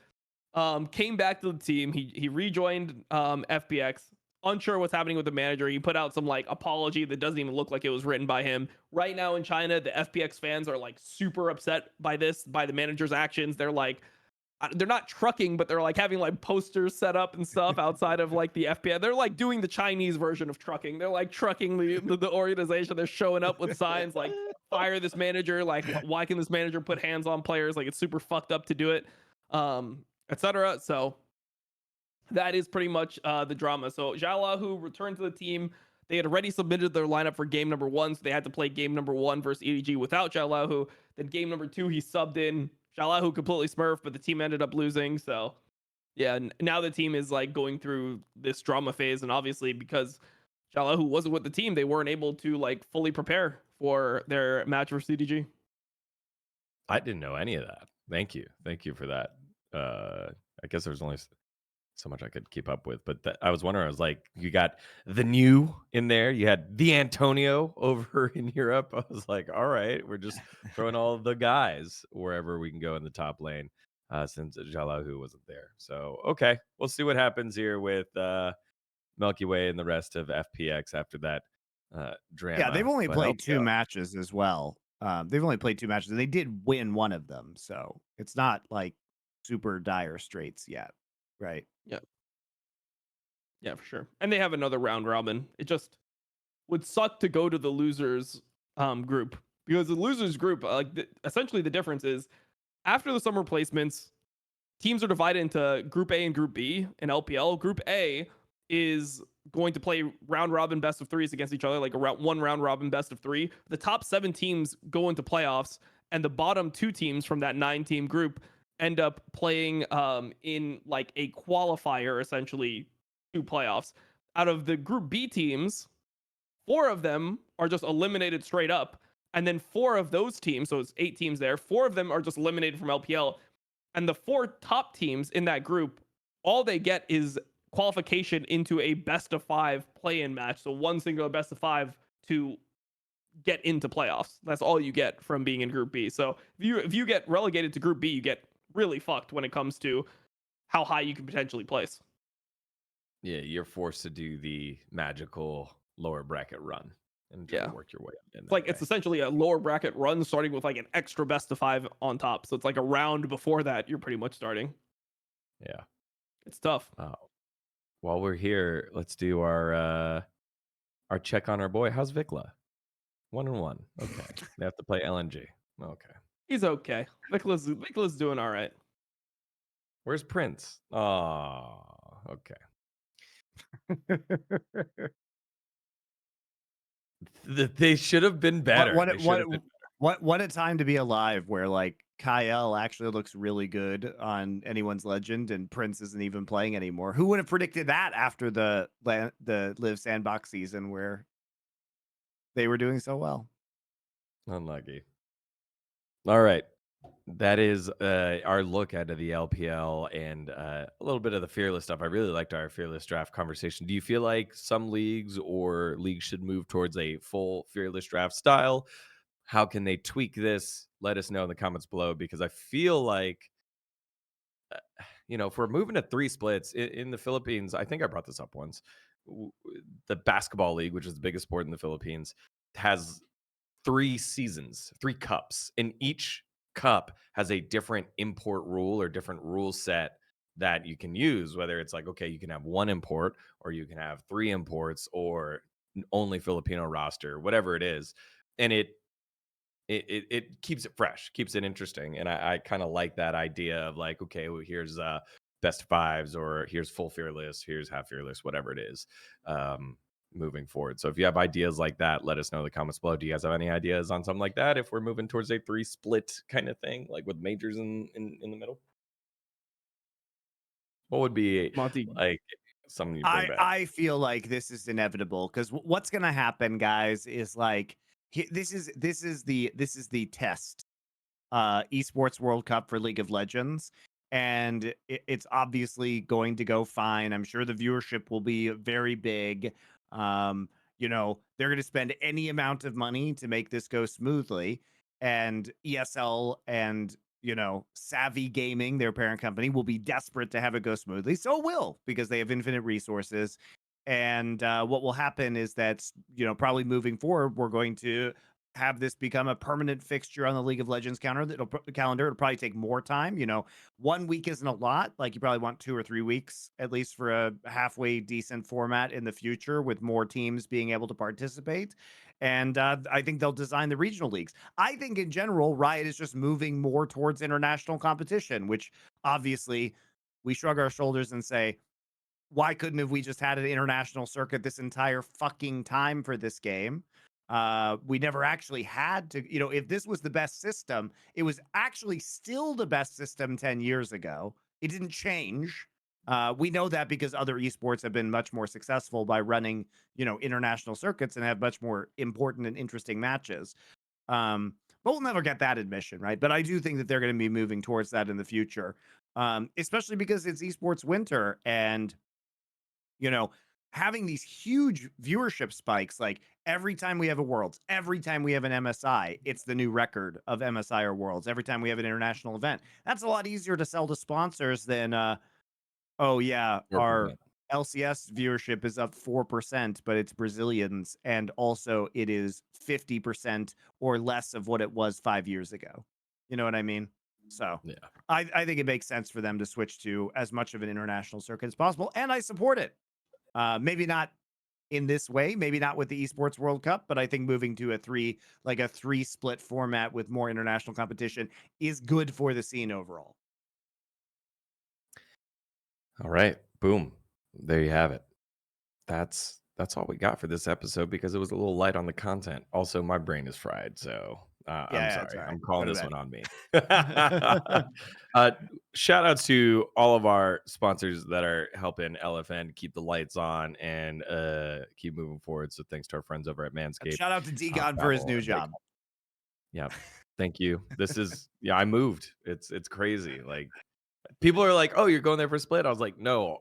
came back to the team, he rejoined FPX. Unsure what's happening with the manager. He put out some like apology that doesn't even look like it was written by him. Right now in China, the FPX fans are like super upset by the manager's actions. They're not trucking, but they're like having like posters set up and stuff outside of like the FBI. They're like doing the Chinese version of trucking. They're like trucking the organization. They're showing up with signs like fire this manager. Like why can this manager put hands on players? Like it's super fucked up to do it, etc. So that is pretty much the drama. So Xiaola, who returned to the team, they had already submitted their lineup for game number 1, so they had to play game number 1 versus EDG without Xiaolahu. Then game number 2, he subbed in Xiaolahu completely smurfed, but the team ended up losing. So yeah, now the team is like going through this drama phase, and obviously because Xiaolahu wasn't with the team, they weren't able to like fully prepare for their match for CDG. I didn't know any of that. Thank you for that. I guess there's only so much I could keep up with, but I was wondering. I was like, you got the new in there. You had the Antonio over in Europe. I was like, all right, we're just throwing all the guys wherever we can go in the top lane. Since Jalahu wasn't there, so okay, we'll see what happens here with Milky Way and the rest of FPX after that drama. Yeah, they've only But played 2 LPL, matches as well. They've only played 2 matches, and they did win one of them, so it's not like super dire straits yet, right? Yeah, yeah, for sure. And they have another round robin. It just would suck to go to the losers group because the losers group essentially the difference is after the summer placements teams are divided into group A and group B in LPL. Group A is going to play round robin best of 3s against each other, like one round robin best of 3. The top 7 teams go into playoffs, and the bottom 2 teams from that 9-team group end up playing in like a qualifier essentially to playoffs. Out of the group B teams, 4 of them are just eliminated straight up, and then 4 of those teams, so it's 8 teams there, 4 of them are just eliminated from LPL. And the 4 top teams in that group, all they get is qualification into a best of 5 play-in match. So one singular best of 5 to get into playoffs. That's all you get from being in Group B. So if you get relegated to Group B, you get really fucked when it comes to how high you can potentially place. Yeah, you're forced to do the magical lower bracket run and try to work your way up in It's that like way. it's essentially a lower bracket run starting with like an extra best of 5 on top. So it's like a round before that you're pretty much starting. Yeah. It's tough. While we're here, let's do our check on our boy. How's Vikla? 1-1. Okay. They have to play LNG. Okay. He's okay. Mykles doing all right. Where's Prince? Oh, okay. They should have been better. What a time to be alive where like Kyle actually looks really good on anyone's legend and Prince isn't even playing anymore. Who would have predicted that after the Live Sandbox season where they were doing so well? Unlucky. All right. That is our look at the LPL and a little bit of the Fearless stuff. I really liked our Fearless draft conversation. Do you feel like some leagues or leagues should move towards a full Fearless draft style? How can they tweak this? Let us know in the comments below, because I feel like, if we're moving to 3 splits in the Philippines, I think I brought this up once. The basketball league, which is the biggest sport in the Philippines, has 3 seasons, 3 cups, and each cup has a different import rule or different rule set that you can use, whether it's like, okay, you can have 1 import or you can have 3 imports or only Filipino roster, whatever it is. And it keeps it fresh, keeps it interesting. And I kind of like that idea of like, okay, well, here's best fives, or here's full fearless, here's half fearless, whatever it is. Moving forward. So if you have ideas like that, let us know in the comments below. Do you guys have any ideas on something like that if we're moving towards a 3 split kind of thing, like with majors in the middle? What would be Monty, like something you bring back? I feel like this is inevitable because what's going to happen, guys, is like this is the test esports World Cup for League of Legends, and it's obviously going to go fine. I'm sure the viewership will be very big. They're going to spend any amount of money to make this go smoothly, and ESL and Savvy Gaming, their parent company, will be desperate to have it go smoothly. So it will, because they have infinite resources. And what will happen is that, probably moving forward, we're going to have this become a permanent fixture on the League of Legends calendar. It'll probably take more time. 1 week isn't a lot. Like, you probably want 2 or 3 weeks at least for a halfway decent format in the future, with more teams being able to participate. And I think they'll design the regional leagues. I think in general, Riot is just moving more towards international competition, which obviously we shrug our shoulders and say, why couldn't have we just had an international circuit this entire fucking time for this game? We never actually had to, if this was the best system, it was actually still the best system 10 years ago. It didn't change. We know that because other esports have been much more successful by running, international circuits and have much more important and interesting matches. But we'll never get that admission, right? But I do think that they're going to be moving towards that in the future, especially because it's esports winter, and having these huge viewership spikes, like every time we have a Worlds, every time we have an MSI, it's the new record of MSI or Worlds. Every time we have an international event, that's a lot easier to sell to sponsors than, oh yeah, 4%. our LCS viewership is up 4%, but it's Brazilians, and also it is 50% or less of what it was 5 years ago. You know what I mean? So Yeah. I think it makes sense for them to switch to as much of an international circuit as possible, and I support it. Maybe not in this way, maybe not with the Esports World Cup, but I think moving to a 3 split format with more international competition is good for the scene overall. All right. Boom. There you have it. That's all we got for this episode, because it was a little light on the content. Also, my brain is fried, so I'm Yeah, it's sorry. all right. I'm calling Go to this bed. one on me. Shout out to all of our sponsors that are helping LFN keep the lights on and keep moving forward. So thanks to our friends over at Manscaped. Shout out to dGon for his new job. Yeah. Thank you. This is, I moved. It's crazy. Like, people are like, oh, you're going there for split. I was like, no,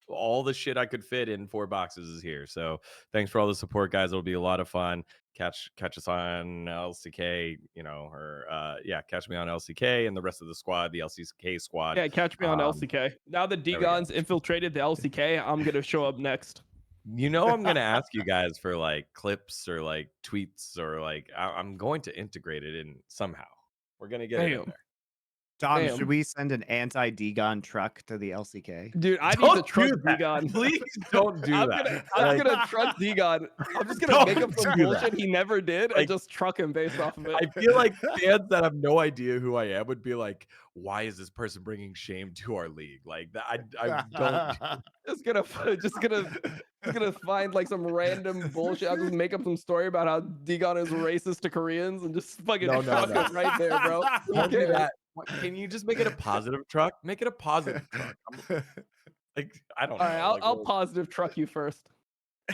all the shit I could fit in 4 boxes is here. So thanks for all the support, guys. It'll be a lot of fun. Catch us on LCK, or yeah, catch me on LCK and the rest of the squad, the LCK squad. Yeah, catch me on Um, LCK. Now that there we go. dGon's infiltrated the LCK, I'm gonna show up next. I'm gonna ask you guys for like clips or like tweets or like I'm going to integrate it in somehow. We're gonna get it in Damn. there. Dom, Damn. should we send an anti-dGon truck to the LCK? Dude, I need Don't to trust do that. dGon. Please don't do that. I'm Like, gonna trust dGon. I'm just gonna make up don't some do bullshit that. he never did Like, and just truck him based off of it. I feel like fans that have no idea who I am would be like, "Why is this person bringing shame to our league?" Like that, I don't. just gonna find like some random bullshit. I'll just make up some story about how dGon is racist to Koreans and just fucking No, truck no. it right there, bro. Who Don't do cares? that. Can you just make it a positive truck? Make it a positive truck. Like I don't All right, know. Like, I'll positive truck you first.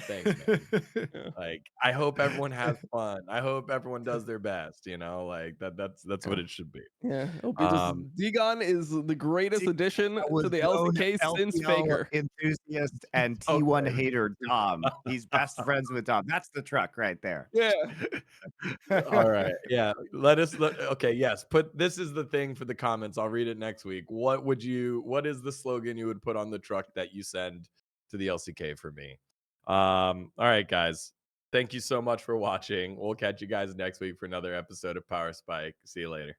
thanks, man. Yeah. Like I hope everyone has fun. I hope everyone does their best. Like that's what it should be. Yeah, hope you just Um, dGon is the greatest addition That was to the known LCK since LPL Faker. enthusiast and T1 Okay. hater Dom. He's best friends with Dom. That's the truck right there. Yeah. All right. Yeah. Okay. Yes. This is the thing for the comments. I'll read it next week. What is the slogan you would put on the truck that you send to the LCK for me? All right, guys. Thank you so much for watching. We'll catch you guys next week for another episode of Power Spike. See you later.